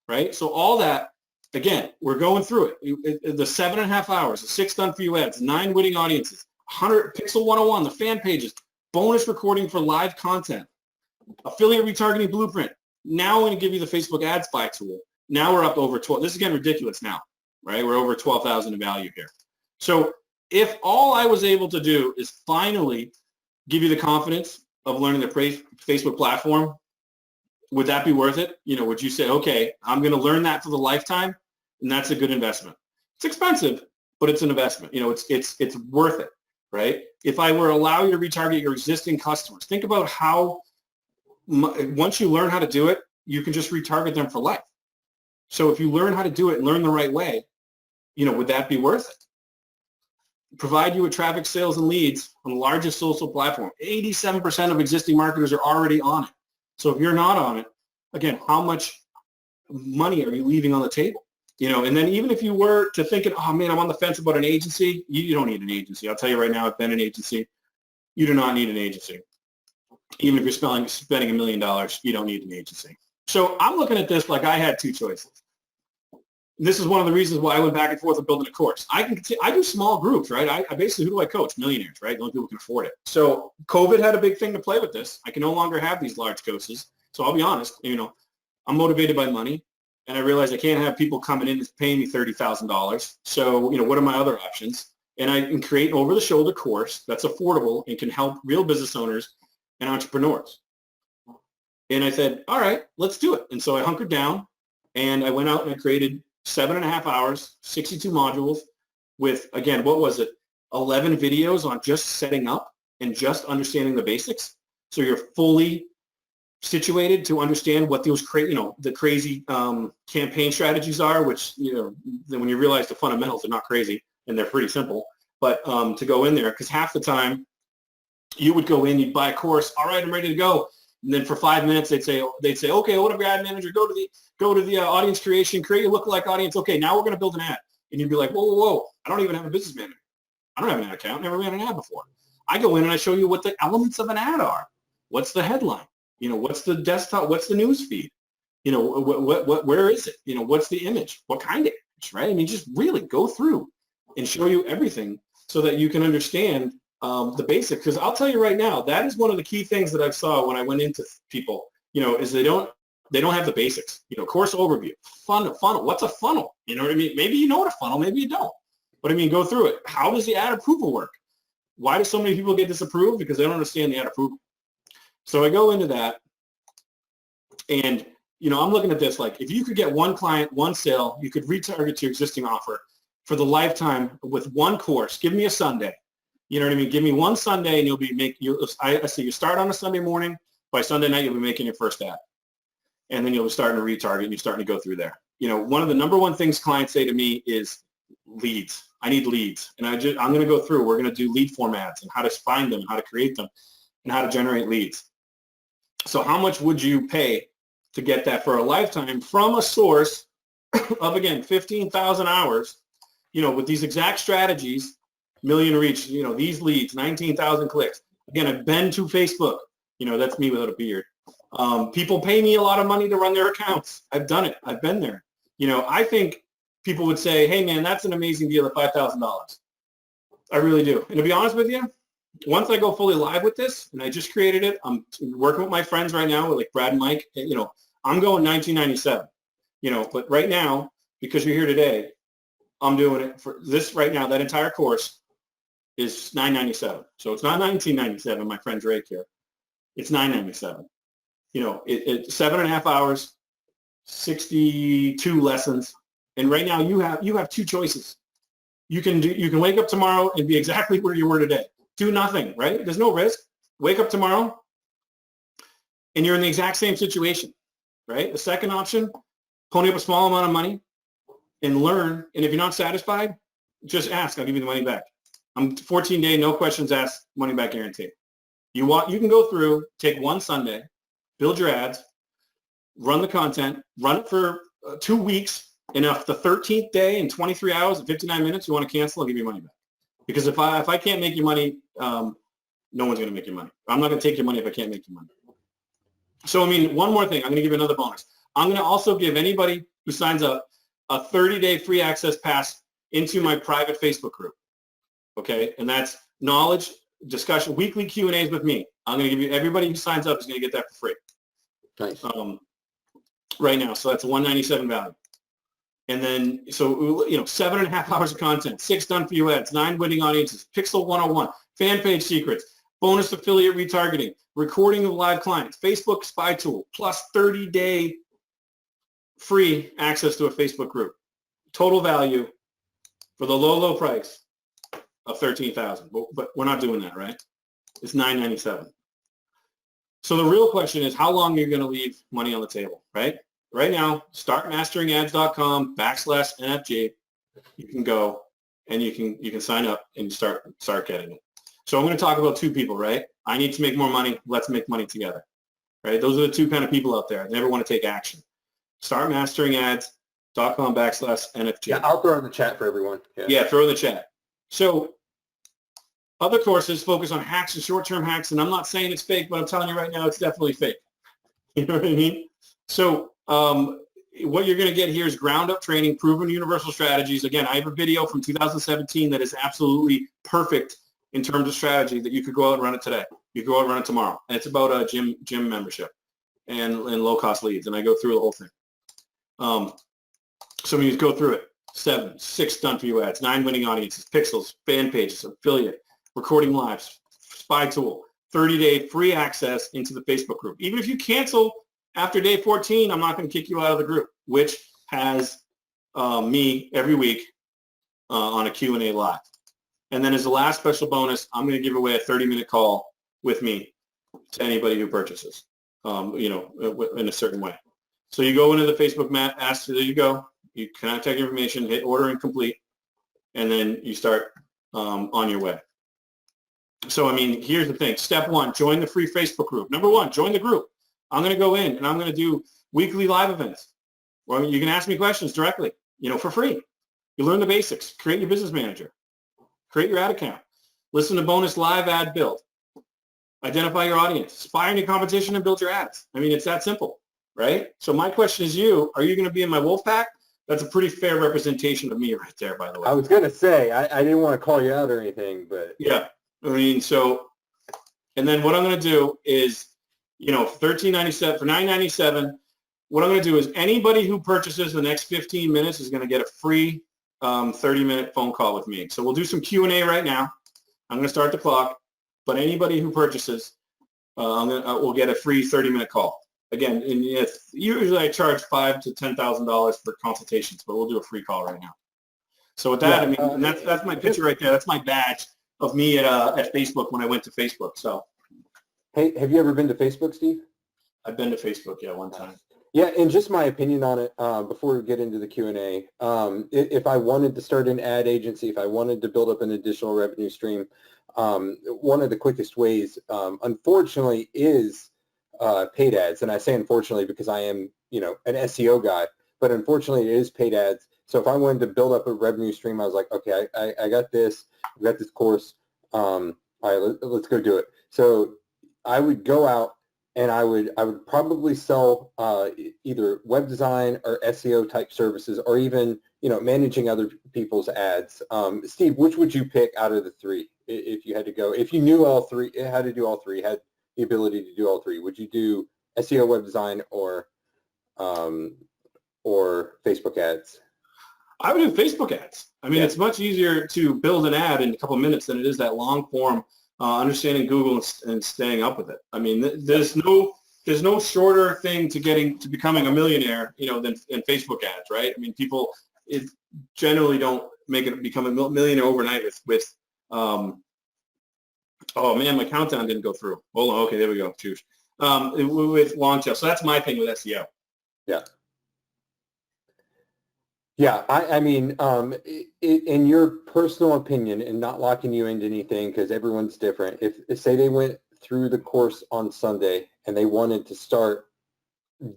right? So all that, again, we're going through it. The 7.5 hours, the 6 done for you ads, 9 winning audiences, 100 Pixel 101, the fan pages, bonus recording for live content, affiliate retargeting blueprint. Now I'm going to give you the Facebook ad spy tool. Now we're up to over 12. This is getting ridiculous now. Right? We're over 12,000 in value here. So if all I was able to do is finally give you the confidence of learning the Facebook platform, would that be worth it? Would you say, okay, I'm going to learn that for the lifetime, and that's a good investment? It's expensive, but it's an investment. It's worth it, right? If I were to allow you to retarget your existing customers, think about how once you learn how to do it, you can just retarget them for life. So if you learn how to do it and learn the right way, would that be worth it? Provide you with traffic, sales, and leads on the largest social platform. 87% of existing marketers are already on it. So if you're not on it, again, how much money are you leaving on the table? And then even if you were to think, oh man, I'm on the fence about an agency, you don't need an agency. I'll tell you right now, I've been an agency. You do not need an agency. Even if you're spending $1 million, you don't need an agency. So I'm looking at this like I had 2 choices. This is one of the reasons why I went back and forth with building a course. I do small groups, right? I basically, who do I coach? Millionaires, right? The only people who can afford it. So COVID had a big thing to play with this. I can no longer have these large courses. So I'll be honest, I'm motivated by money. and I realized I can't have people coming in and paying me $30,000. So, what are my other options? And I can create an over-the-shoulder course that's affordable and can help real business owners and entrepreneurs. And I said, all right, let's do it. And so I hunkered down, and I went out and I created 7.5 hours, 62 modules with, again, what was it? 11 videos on just setting up and just understanding the basics. So you're fully situated to understand what those the crazy campaign strategies are, which, then when you realize the fundamentals are not crazy and they're pretty simple, but to go in there, because half the time you would go in, you'd buy a course, all right, I'm ready to go. And then for 5 minutes, they'd say, okay, what up, ad manager, go to the audience creation, create a lookalike audience. Okay, now we're going to build an ad. And you'd be like, whoa, I don't even have a business manager. I don't have an ad account. Never ran an ad before. I go in and I show you what the elements of an ad are. What's the headline? What's the desktop? What's the news feed? Where is it? What's the image? What kind of image, right? I mean, just really go through and show you everything so that you can understand the basics. Because I'll tell you right now, that is one of the key things that I saw when I went into people, is they don't have the basics. Course overview, funnel. What's a funnel? You know what I mean? Maybe you know what a funnel, maybe you don't. But I mean, go through it. How does the ad approval work? Why do so many people get disapproved? Because they don't understand the ad approval. So I go into that, and I'm looking at this like, if you could get one client, one sale, you could retarget your existing offer for the lifetime with one course. Give me a Sunday. You know what I mean? Give me one Sunday, and you'll be I say you start on a Sunday morning. By Sunday night, you'll be making your first ad, and then you'll be starting to retarget, and you're starting to go through there. One of the number one things clients say to me is leads. I need leads, and I'm going to go through. We're going to do lead form ads and how to find them, how to create them, and how to generate leads. So how much would you pay to get that for a lifetime from a source of, again, 15,000 hours, with these exact strategies, million reach, these leads, 19,000 clicks. Again, I've been to Facebook. That's me without a beard. People pay me a lot of money to run their accounts. I've done it. I've been there. I think people would say, hey, man, that's an amazing deal at $5,000. I really do. And to be honest with you, once I go fully live with this, and I just created it, I'm working with my friends right now, like Brad and Mike, I'm going 1997, but right now, because you're here today, I'm doing it for this right now. That entire course is $997. So it's not $1997, my friend Drake here. It's $997. It's 7.5 hours, 62 lessons. And right now you have two choices. You can wake up tomorrow and be exactly where you were today. Do nothing, right? There's no risk. Wake up tomorrow and you're in the exact same situation, right? The second option, pony up a small amount of money and learn. And if you're not satisfied, just ask. I'll give you the money back. I'm 14-day, no questions asked, money back guarantee. You can go through, take one Sunday, build your ads, run the content, run it for 2 weeks, and if the 13th day in 23 hours and 59 minutes you want to cancel, I'll give you money back. Because if I can't make you money, no one's going to make you money. I'm not going to take your money if I can't make you money. So, one more thing. I'm going to give you another bonus. I'm going to also give anybody who signs up a 30-day free access pass into my private Facebook group. Okay? And that's knowledge, discussion, weekly Q&As with me. I'm going to give you, everybody who signs up is going to get that for free. Nice. Right now. So that's a $197 value. And then, so, 7.5 hours of content, 6 done for you ads, 9 winning audiences, Pixel 101, fan page secrets, bonus affiliate retargeting, recording of live clients, Facebook spy tool, plus 30-day free access to a Facebook group. Total value for the low price of $13,000. But we're not doing that, right? It's $997. So the real question is how long you're going to leave money on the table, right? Right now, startmasteringads.com/NFG. You can go and you can sign up and start getting it. So I'm going to talk about two people, right? I need to make more money. Let's make money together, right? Those are the two kind of people out there. They never want to take action. Startmasteringads.com/NFG. Yeah, I'll throw in the chat for everyone. Yeah, throw in the chat. So other courses focus on hacks and short-term hacks, and I'm not saying it's fake, but I'm telling you right now, it's definitely fake. You know what I mean? So what you're going to get here is ground-up training, proven universal strategies. Again, I have a video from 2017 that is absolutely perfect in terms of strategy that you could go out and run it today. You could go out and run it tomorrow. And it's about a gym membership and low-cost leads, and I go through the whole thing. So when you go through it, 7, 6 done for you ads, 9 winning audiences, pixels, fan pages, affiliate, recording lives, spy tool, 30-day free access into the Facebook group. Even if you cancel after day 14, I'm not going to kick you out of the group, which has me every week on a Q&A live. And then as the last special bonus, I'm going to give away a 30-minute call with me to anybody who purchases, in a certain way. So you go into the Facebook map, ask, there you go. You contact information, hit order and complete, and then you start on your way. So, I mean, here's the thing. Step 1, join the free Facebook group. Number 1, join the group. I'm going to go in and I'm going to do weekly live events. Well, you can ask me questions directly, for free. You learn the basics. Create your business manager. Create your ad account. Listen to bonus live ad build. Identify your audience. Inspire your competition and build your ads. I mean, it's that simple, right? So my question is are you going to be in my wolf pack? That's a pretty fair representation of me right there, by the way. I was going to say, I didn't want to call you out or anything, but. Yeah. I mean, and then what I'm going to do is, $13.97 for $9.97. What I'm going to do is anybody who purchases the next 15 minutes is going to get a free 30-minute phone call with me. So we'll do some Q&A right now. I'm going to start the clock, but anybody who purchases, will get a free 30-minute call. Again, usually I charge $5,000 to $10,000 for consultations, but we'll do a free call right now. So with that, and that's my picture right there. That's my badge of me at Facebook when I went to Facebook. So, hey, have you ever been to Facebook, Steve? I've been to Facebook, one time. Yeah, and just my opinion on it before we get into the Q&A. If I wanted to start an ad agency, if I wanted to build up an additional revenue stream, one of the quickest ways, unfortunately, is paid ads. And I say unfortunately because I am, an SEO guy, but unfortunately it is paid ads. So if I wanted to build up a revenue stream, I was like, okay, I got this, I got this course. All right, let's go do it. So I would go out and I would probably sell either web design or SEO type services, or even, managing other people's ads. Steve, which would you pick out of the 3 if you had to go? If you knew all 3, how to do all 3, had the ability to do all 3, would you do SEO, web design, or Facebook ads? I would do Facebook ads. I mean, It's much easier to build an ad in a couple of minutes than it is that long form, understanding Google and staying up with it. I mean, there's no shorter thing to becoming a millionaire, than Facebook ads, right? I mean, people generally don't become a millionaire overnight with oh man, my countdown didn't go through. Hold on, okay, there we go. Choose with launch. So that's my thing with SEO. Yeah. Yeah, I mean, in your personal opinion, and not locking you into anything because everyone's different, if say they went through the course on Sunday and they wanted to start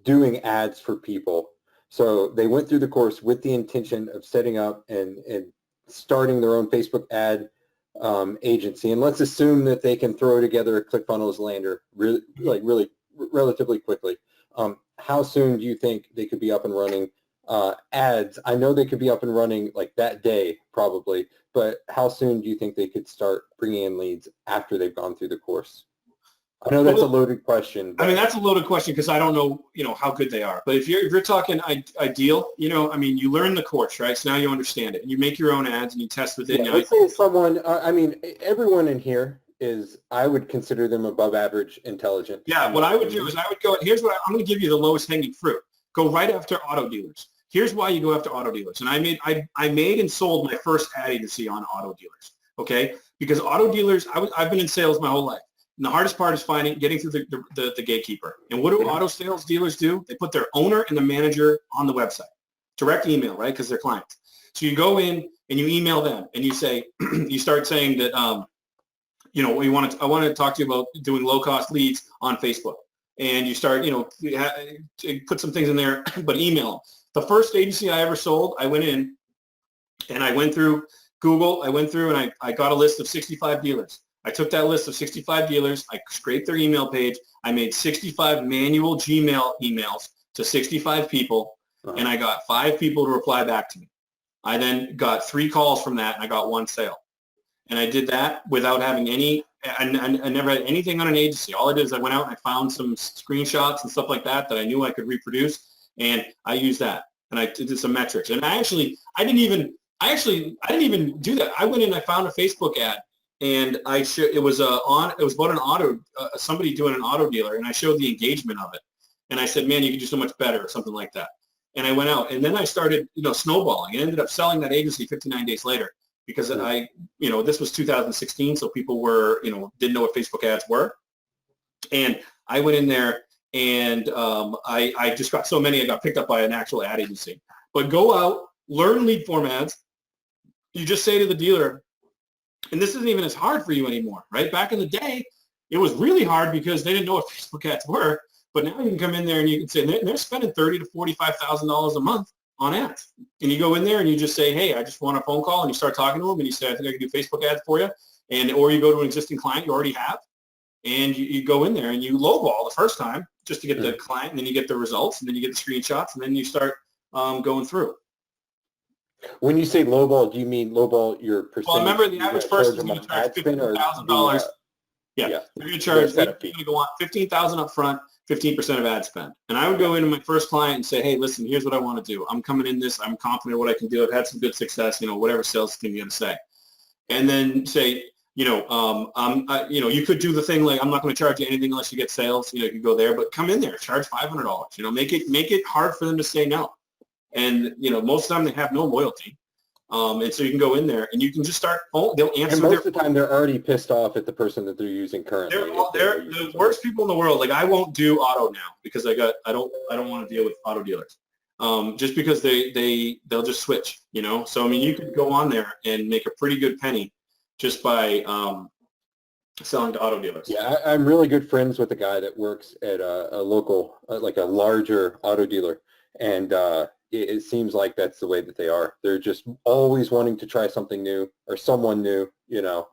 doing ads for people, so they went through the course with the intention of setting up and starting their own Facebook ad agency, and let's assume that they can throw together a ClickFunnels lander really relatively quickly. How soon do you think they could be up and running? Ads, I know they could be up and running like that day probably, but how soon do you think they could start bringing in leads after they've gone through the course? I know that's a loaded question. I mean, that's a loaded question because I don't know, how good they are. But if you're talking ideal, I mean, you learn the course, right? So now you understand it, and you make your own ads and you test with it. Yeah, let's say someone, I mean, everyone in here is, I would consider them above average intelligent. Yeah, what I would do is I would go, here's what I'm going to give you the lowest hanging fruit. Go right after auto dealers. Here's why you go after auto dealers. And I made and sold my first ad agency on auto dealers, okay? Because auto dealers, I've been in sales my whole life. And the hardest part is getting through the gatekeeper. And what do auto sales dealers do? They put their owner and the manager on the website. Direct email, right? Because they're clients. So you go in and you email them and you say, you start saying that, I want to talk to you about doing low-cost leads on Facebook. And you start, put some things in there, but email them. The first agency I ever sold, I went in and I went through Google. I went through and I got a list of 65 dealers. I took that list of 65 dealers. I scraped their email page. I made 65 manual Gmail emails to 65 people, and I got 5 people to reply back to me. I then got 3 calls from that, and I got 1 sale. And I did that without having I never had anything on an agency. All I did is I went out and I found some screenshots and stuff like that I knew I could reproduce, and I used that. and I did some metrics. And I didn't even do that. I went in, I found a Facebook ad, and it was about an auto, somebody doing an auto dealer, and I showed the engagement of it. And I said, man, you can do so much better, or something like that. And I went out, and then I started, snowballing, and ended up selling that agency 59 days later because this was 2016, so people were, didn't know what Facebook ads were. And I went in there, and I just got so many, I got picked up by an actual ad agency. But go out, learn lead form ads. You just say to the dealer, and this isn't even as hard for you anymore, right? Back in the day, it was really hard because they didn't know what Facebook ads were. But now you can come in there and you can say, they're spending $30,000 to $45,000 a month on ads. And you go in there and you just say, hey, I just want a phone call, and you start talking to them, and you say, I think I can do Facebook ads for you. Or you go to an existing client you already have, and you go in there and you lowball the first time just to get the client, and then you get the results, and then you get the screenshots, and then you start going through. When you say lowball, do you mean lowball your percentage? Well, remember, the average person is going to charge $15,000. Yeah, they're going to charge, they're going to go on $15,000 up front, 15% of ad spend. And I would go into my first client and say, hey, listen, here's what I want to do. I'm coming in this. I'm confident what I can do. I've had some good success, whatever sales team you're going to say. And then say, you could do the thing like, I'm not going to charge you anything unless you get sales. You can go there, but come in there, charge $500. Make it hard for them to say no. And, most of the time they have no loyalty. And so you can go in there and you can just start, they'll answer. And most of the time they're already pissed off at the person that they're using currently. They're the worst people in the world. Like, I won't do auto now because I don't want to deal with auto dealers. Just because they'll just switch, So, I mean, you could go on there and make a pretty good penny just by selling to auto dealers. Yeah, I'm really good friends with a guy that works at a local, like a larger auto dealer. And it seems like that's the way that they are. They're just always wanting to try something new or someone new, so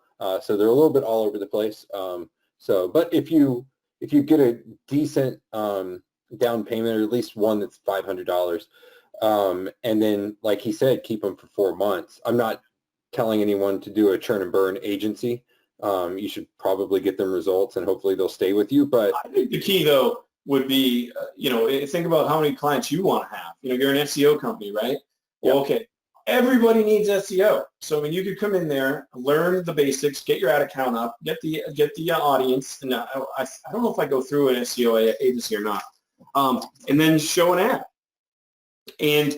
they're a little bit all over the place. But if you get a decent down payment, or at least one that's $500, and then, like he said, keep them for 4 months. I'm not telling anyone to do a churn and burn agency. You should probably get them results, and hopefully they'll stay with you. But I think the key, though, would be, think about how many clients you want to have. You're an SEO company, right? Well, okay, everybody needs SEO. So, I mean, you could come in there, learn the basics, get your ad account up, get the audience. And I don't know if I go through an SEO agency or not. And then show an ad, and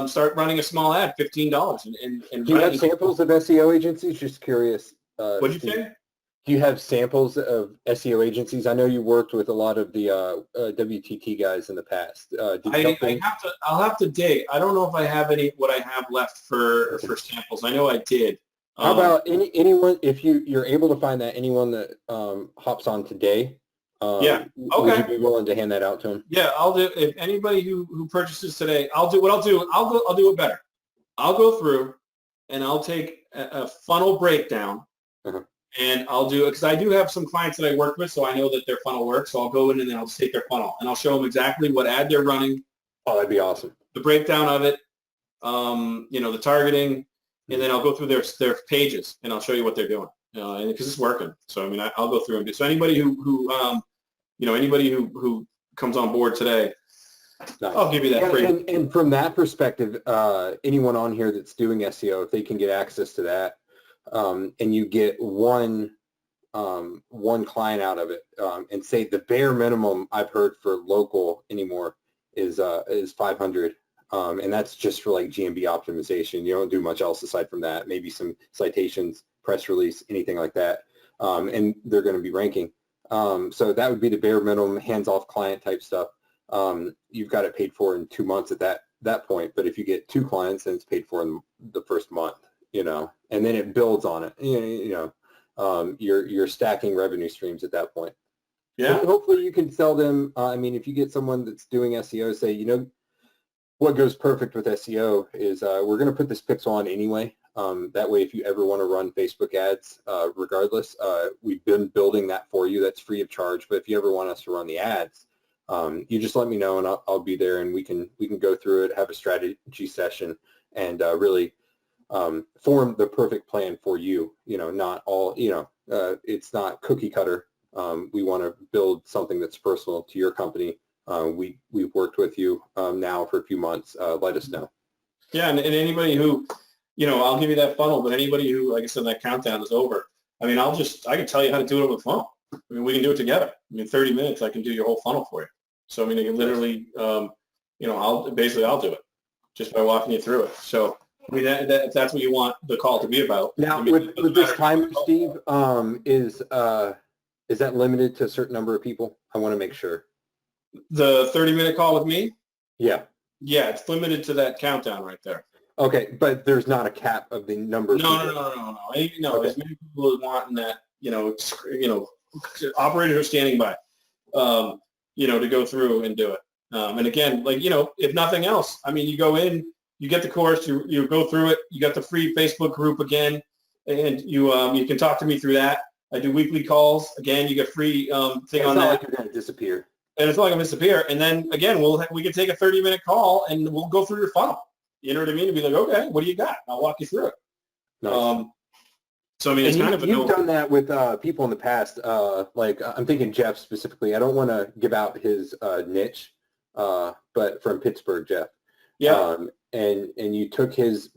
start running a small ad, $15. And do you have samples of SEO agencies? Just curious. What'd you say? Do you have samples of SEO agencies? I know you worked with a lot of the WTT guys in the past. I'll have to dig. I don't know if I have what I have left for samples. I know I did. How about anyone, if you're able to find that, anyone that hops on today? Yeah. Okay. Would you be willing to hand that out to them? Yeah, I'll do. If anybody who purchases today, I'll do it better. I'll go through and I'll take a funnel breakdown. Uh-huh. And I'll do it because I do have some clients that I work with, so I know that their funnel works. So I'll go in and then I'll just take their funnel and I'll show them exactly what ad they're running. Oh, that'd be awesome. The breakdown of it, the targeting, and then I'll go through their pages and I'll show you what they're doing, and because it's working. So I mean, I'll go through and do. So anybody who comes on board today, nice. I'll give you that free. And from that perspective, anyone on here that's doing SEO, if they can get access to that. And you get one client out of it, and say the bare minimum I've heard for local anymore is 500, and that's just for like GMB optimization. You don't do much else aside from that. Maybe some citations, press release, anything like that, and they're going to be ranking. So that would be the bare minimum, hands-off client type stuff. You've got it paid for in 2 months at that point. But if you get 2 clients, then it's paid for in the first month. And then it builds on it. You're stacking revenue streams at that point. Yeah. So hopefully you can sell them. If you get someone that's doing SEO, say, what goes perfect with SEO is we're going to put this pixel on anyway. That way, if you ever want to run Facebook ads, regardless, we've been building that for you. That's free of charge. But if you ever want us to run the ads, you just let me know, and I'll be there, and we can go through it, have a strategy session, and really form the perfect plan for you. Not all, it's not cookie cutter. We want to build something that's personal to your company, we've worked with you now for a few months. Let us know. Yeah, and anybody who, I'll give you that funnel, but anybody who, like I said, that countdown is over. I mean, I can tell you how to do it over the phone. I mean, we can do it together. I mean, 30 minutes, I can do your whole funnel for you. So, I mean, I can literally, I'll do it just by walking you through it. So, I mean, if that's what you want the call to be about. Now, I mean, with this timer, Steve, is that limited to a certain number of people? I want to make sure. The 30-minute call with me? Yeah. Yeah, it's limited to that countdown right there. Okay, but there's not a cap of the number of people. No. Okay. As many people as want in that, operators are standing by, to go through and do it. And again, if nothing else, I mean, you go in, you get the course, you go through it, you got the free Facebook group again, and you can talk to me through that. I do weekly calls. Again, you get free thing on that. It's not like you're going to disappear. And it's not like I'm going to disappear. And then, again, we can take a 30-minute call, and we'll go through your funnel. You know what I mean? To be like, okay, what do you got? I'll walk you through it. Nice. So, I mean, it's kind of you've done that with people in the past. Like, I'm thinking Jeff specifically. I don't want to give out his niche, but from Pittsburgh, Jeff. Yeah. And you took his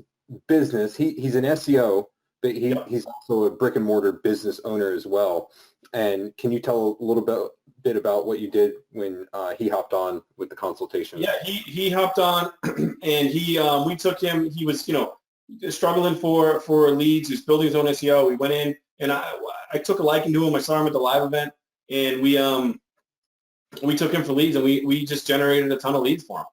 business. He's an SEO, but he's also a brick and mortar business owner as well. And can you tell a little bit about what you did when he hopped on with the consultation? Yeah, he hopped on, and we took him. He was struggling for leads. He was building his own SEO. We went in, and I took a liking to him. I saw him at the live event, and we took him for leads, and we just generated a ton of leads for him.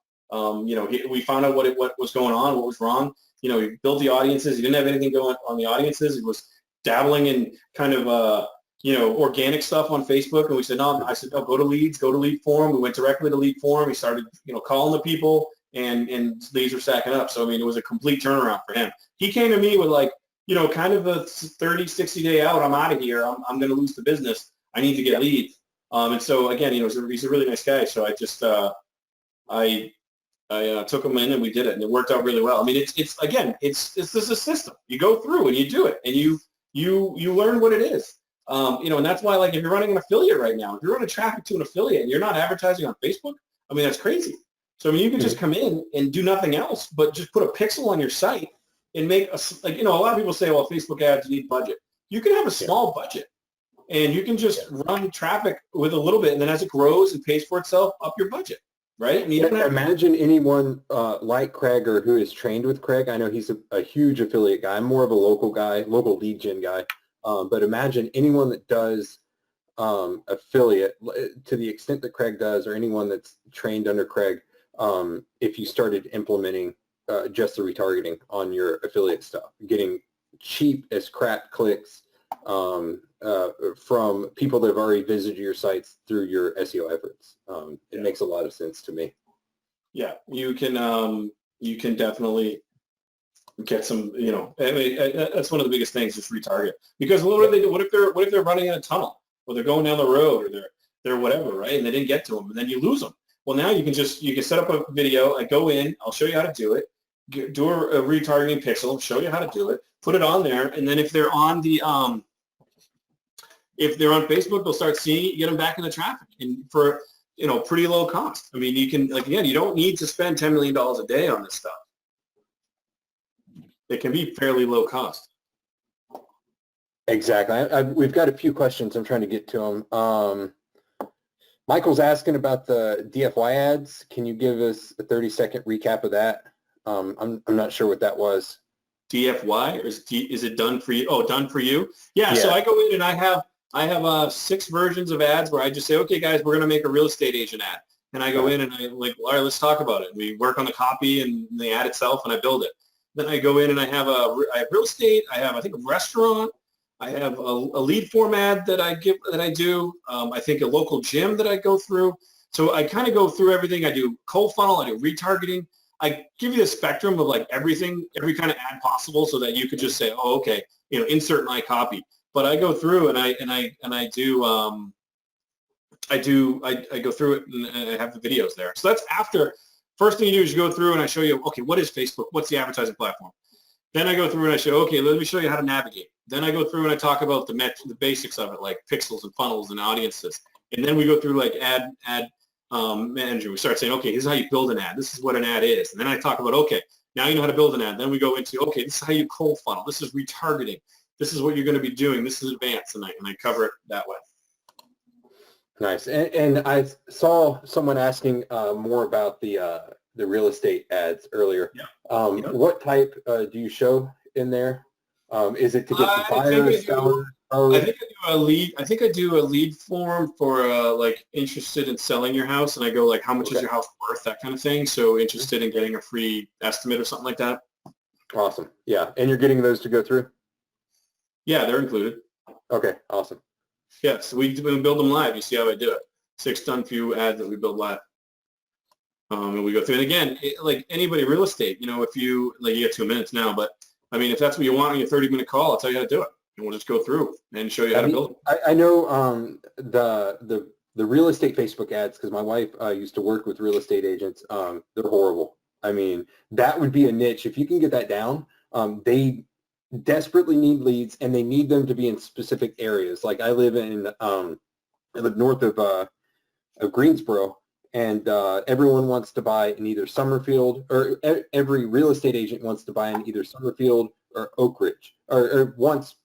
We found out what was going on, what was wrong. He built the audiences. He didn't have anything going on the audiences. He was dabbling in kind of organic stuff on Facebook, and we said, no, go to leads, go to lead form. We went directly to lead form. He started, calling the people, and leads were stacking up. So, I mean, it was a complete turnaround for him. He came to me with kind of a 30, 60 day out. I'm out of here. I'm going to lose the business. I need to get leads. And so again, he's a really nice guy. So I just, I took him in, and we did it, and it worked out really well. I mean, it's just a system. You go through and you do it, and you learn what it is. And that's why, if you're running an affiliate right now, if you're running traffic to an affiliate and you're not advertising on Facebook, I mean, that's crazy. So, I mean, you can just come in and do nothing else, but just put a pixel on your site and make a lot of people say, well, Facebook ads, you need budget. You can have a small budget, and you can just run traffic with a little bit, and then as it grows and pays for itself, up your budget, right? I mean, imagine anyone like Craig or who is trained with Craig. I know he's a huge affiliate guy. I'm more of a local lead gen guy. But imagine anyone that does affiliate to the extent that Craig does, or anyone that's trained under Craig, if you started implementing just the retargeting on your affiliate stuff, getting cheap as crap clicks from people that have already visited your sites through your SEO efforts. It makes a lot of sense to me. Yeah, you can definitely get some, I mean, that's one of the biggest things, just retarget. Because what do they do? What if they're running in a tunnel, or they're going down the road, or they're whatever, right? And they didn't get to them, and then you lose them. Well, now you can set up a video. I go in, I'll show you how to do it. Do a retargeting pixel, show you how to do it, put it on there, and then if they're on Facebook, they'll start seeing it. You get them back in the traffic, and for pretty low cost. I mean, you can again, you don't need to spend $10 million a day on this stuff. It can be fairly low cost. Exactly. We've got a few questions. I'm trying to get to them. Michael's asking about the DFY ads. Can you give us a 30-second recap of that? I'm not sure what that was. DFY, or is it done for you? Oh, done for you? Yeah. So I go in and I have 6 versions of ads where I just say, okay, guys, we're going to make a real estate agent ad. And I go in and all right, let's talk about it. We work on the copy and the ad itself, and I build it. Then I go in and I have real estate. I have, I think, a restaurant. I have a lead form ad that I do. I think a local gym that I go through. So I kind of go through everything. I do cold funnel. I do retargeting. I give you a spectrum of everything, every kind of ad possible, so that you could just say, oh, okay, insert my copy. But I go through and I go through it, and I have the videos there. So that's after. First thing you do is you go through and I show you, okay, what is Facebook? What's the advertising platform? Then I go through and I show, okay, let me show you how to navigate. Then I go through and I talk about the basics of it, like pixels and funnels and audiences. And then we go through ad manager. We start saying, okay, this is how you build an ad. This is what an ad is. And then I talk about, okay, now you know how to build an ad. Then we go into, okay, this is how you cold funnel. This is retargeting. This is what you're going to be doing. This is advanced. And I cover it that way. Nice. And I saw someone asking more about the real estate ads earlier. Yeah. What type do you show in there? Is it to get the buyers, sellers? I think I do a lead. I think I do a lead form for like interested in selling your house, and I go like, how much is your house worth, that kind of thing. So interested in getting a free estimate or something like that. Awesome. Yeah, and you're getting those to go through? Yeah, they're included. Okay, awesome. Yeah, so we build them live. You see how I do it. 6 done few ads that we build live. And we go through. And again, like anybody real estate, you know, if you like, you get 2 minutes now, but I mean, if that's what you want on your 30-minute call, I'll tell you how to do it. And we'll just go through and show you how to build it. I know the real estate Facebook ads, because my wife used to work with real estate agents. They're horrible. I mean, that would be a niche. If you can get that down, they desperately need leads, and they need them to be in specific areas. Like I live north of Greensboro, and everyone wants to buy in either Summerfield, or every real estate agent wants to buy in either Summerfield or Oak Ridge, or wants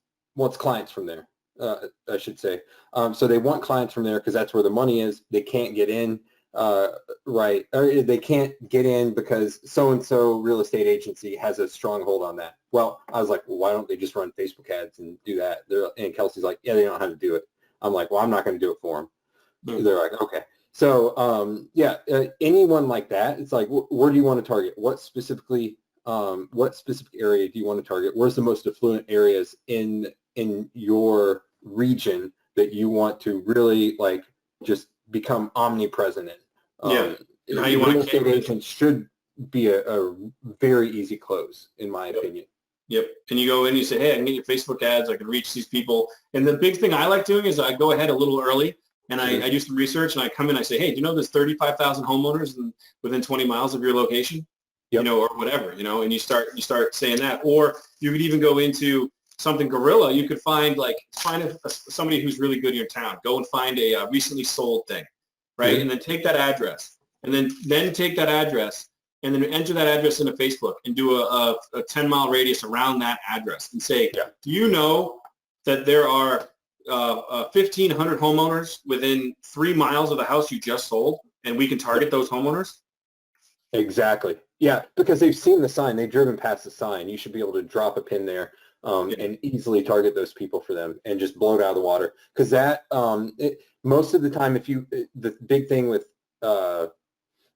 clients from there, I should say. So they want clients from there because that's where the money is. They can't get in, right, or they can't get in because so-and-so real estate agency has a strong hold on that. Well, I was like, well, why don't they just run Facebook ads and do that? And Kelsey's like, yeah, they don't know how to do it. I'm like, well, I'm not going to do it for them. Mm-hmm. They're like, okay. So, anyone like that, it's like, where do you want to target? What specific area do you want to target? Where's the most affluent areas in your region that you want to really like just become omnipresent in? How you want real estate agents should be a very easy close, in my opinion. Yep. And you go in, you say, hey, I can get your Facebook ads. I can reach these people. And the big thing I like doing is I go ahead a little early, and I do some research, and I come in, I say, hey, do you know there's 35,000 homeowners within 20 miles of your location? Yep. You know, or whatever, you know, and you start saying that. Or you could even go into something guerrilla. You could find somebody who's really good in your town. Go and find a recently sold thing, right? Mm-hmm. And then take that address, and then take that address, and then enter that address into Facebook and do a 10-mile radius around that address and say, do you know that there are 1,500 homeowners within 3 miles of the house you just sold, and we can target those homeowners? Exactly. Yeah, because they've seen the sign. They've driven past the sign. You should be able to drop a pin there and easily target those people for them and just blow it out of the water. Because that, most of the time, the big thing with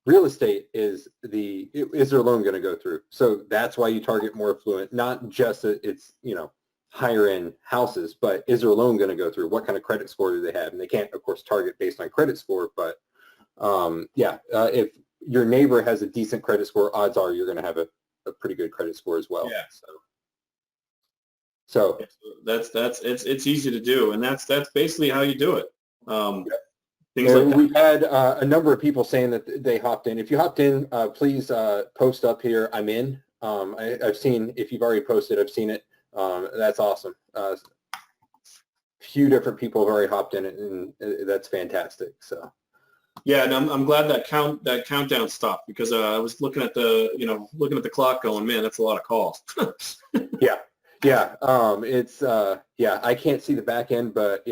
real estate is is their loan going to go through? So that's why you target more affluent, not just that it's, you know, higher end houses, but is their loan going to go through? What kind of credit score do they have? And they can't, of course, target based on credit score, but if your neighbor has a decent credit score, odds are you're going to have a pretty good credit score as well. Yeah. So it's easy to do, and that's basically how you do it. Things like that. We've had a number of people saying that they hopped in. If you hopped in, please post up here, I'm in. I've seen, if you've already posted, I've seen it. That's awesome. Few different people have already hopped in it, and that's fantastic. So. Yeah, and I'm glad that countdown stopped, because I was looking at the clock going, man, that's a lot of calls. Yeah. It's I can't see the back end, but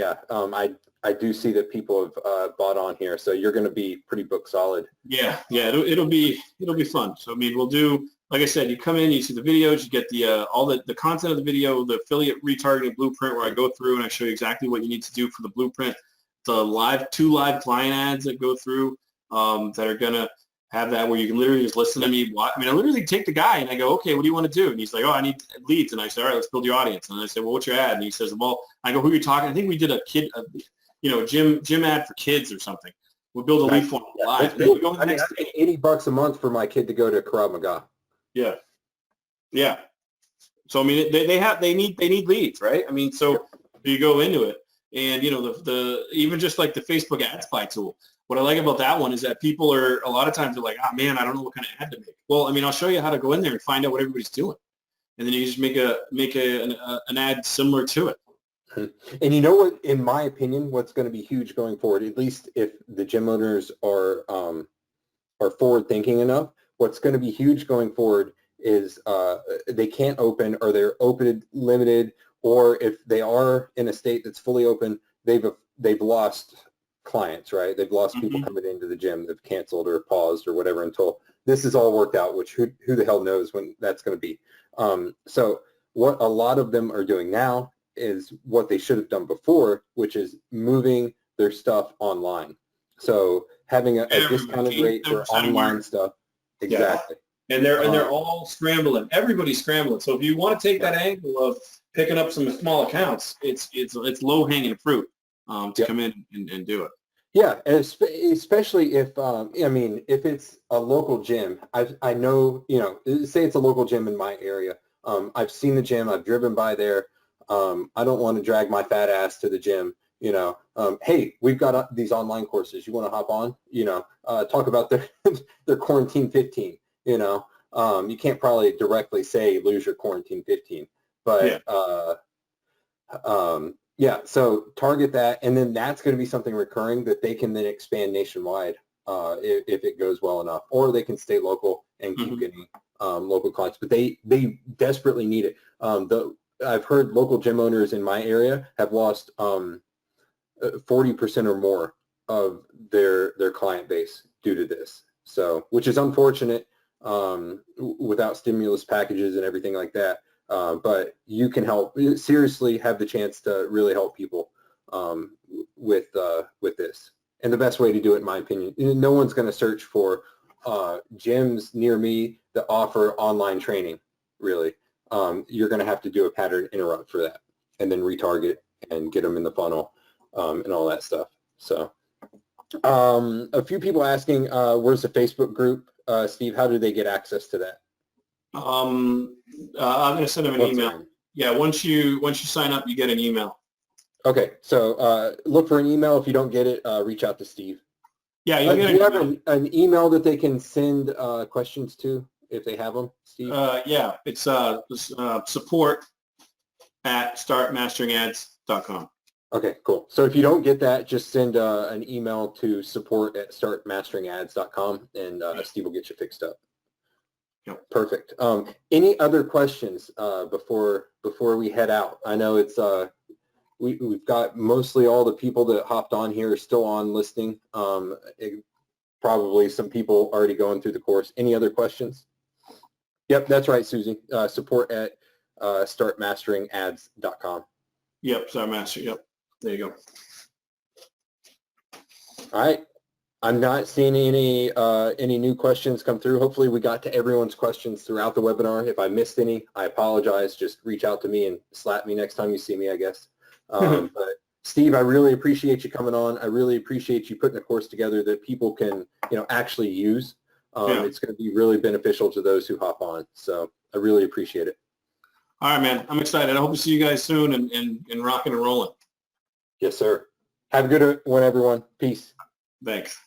I do see that people have bought on here, so you're going to be pretty book solid. Yeah, it'll be fun. So I mean, we'll do, like I said, you come in, you see the videos, you get the all the content of the video, the affiliate retargeting blueprint, where I go through and I show you exactly what you need to do for the blueprint. The two live client ads that go through that are gonna have that, where you can literally just listen to me. I literally take the guy and I go, okay, what do you want to do? And he's like, oh, I need leads. And I say, all right, let's build your audience. And I say, well, what's your ad? And he says, well, I go, who are you talking? I think we did a gym ad for kids or something. We'll build a lead form live. And then we go I pay $80 a month for my kid to go to Krav Maga. Yeah. So I mean, they need leads, right? I mean, so you go into it. And, you know, the even just like the Facebook ad spy tool, what I like about that one is that people are, a lot of times they're like, oh, man, I don't know what kind of ad to make. Well, I mean, I'll show you how to go in there and find out what everybody's doing. And then you just make an ad similar to it. And you know what, in my opinion, what's going to be huge going forward, at least if the gym owners are forward thinking enough, what's going to be huge going forward is they can't open, or they're open limited, or if they are in a state that's fully open, they've lost clients, right? They've lost people coming into the gym. They've canceled or paused or whatever until this is all worked out, which who the hell knows when that's going to be. So what a lot of them are doing now is what they should have done before, which is moving their stuff online. So having a discounted rate for online stuff. Exactly. Yeah. And they're all scrambling. Everybody's scrambling. So if you want to take that angle of picking up some small accounts, it's low hanging fruit to come in and do it. Yeah, and especially if if it's a local gym. I know, say it's a local gym in my area. I've seen the gym. I've driven by there. I don't want to drag my fat ass to the gym. Hey, we've got these online courses. You want to hop on? Talk about their quarantine 15. You can't probably directly say lose your quarantine 15, but so target that, and then that's going to be something recurring that they can then expand nationwide if it goes well enough, or they can stay local and keep getting local clients. But they desperately need it. I've heard local gym owners in my area have lost 40% or more of their client base due to this. So, which is unfortunate without stimulus packages and everything like that. But you can seriously have the chance to really help people with this. And the best way to do it, in my opinion, no one's going to search for gyms near me that offer online training, really. You're going to have to do a pattern interrupt for that, and then retarget and get them in the funnel and all that stuff. So a few people asking, where's the Facebook group? Steve, how do they get access to that? I'm going to send them an email. Yeah, once you sign up, you get an email. Okay, so look for an email. If you don't get it, reach out to Steve. Yeah, you'll get do you have an email that they can send questions to if they have them, Steve? Yeah, it's support@startmasteringads.com. Okay, cool. So if you don't get that, just send an email to support@startmasteringads.com, and Steve will get you fixed up. Yep. Perfect. Any other questions before we head out? I know it's we've got mostly all the people that hopped on here still on listening. Probably some people already going through the course. Any other questions? Yep, that's right, Susie. Support@startmasteringads.com. Yep, StartMaster. Yep, there you go. All right. I'm not seeing any new questions come through. Hopefully we got to everyone's questions throughout the webinar. If I missed any, I apologize. Just reach out to me and slap me next time you see me, I guess. But Steve, I really appreciate you coming on. I really appreciate you putting a course together that people can, actually use. It's going to be really beneficial to those who hop on. So I really appreciate it. All right, man. I'm excited. I hope to see you guys soon and rocking and rolling. Yes, sir. Have a good one, everyone. Peace. Thanks.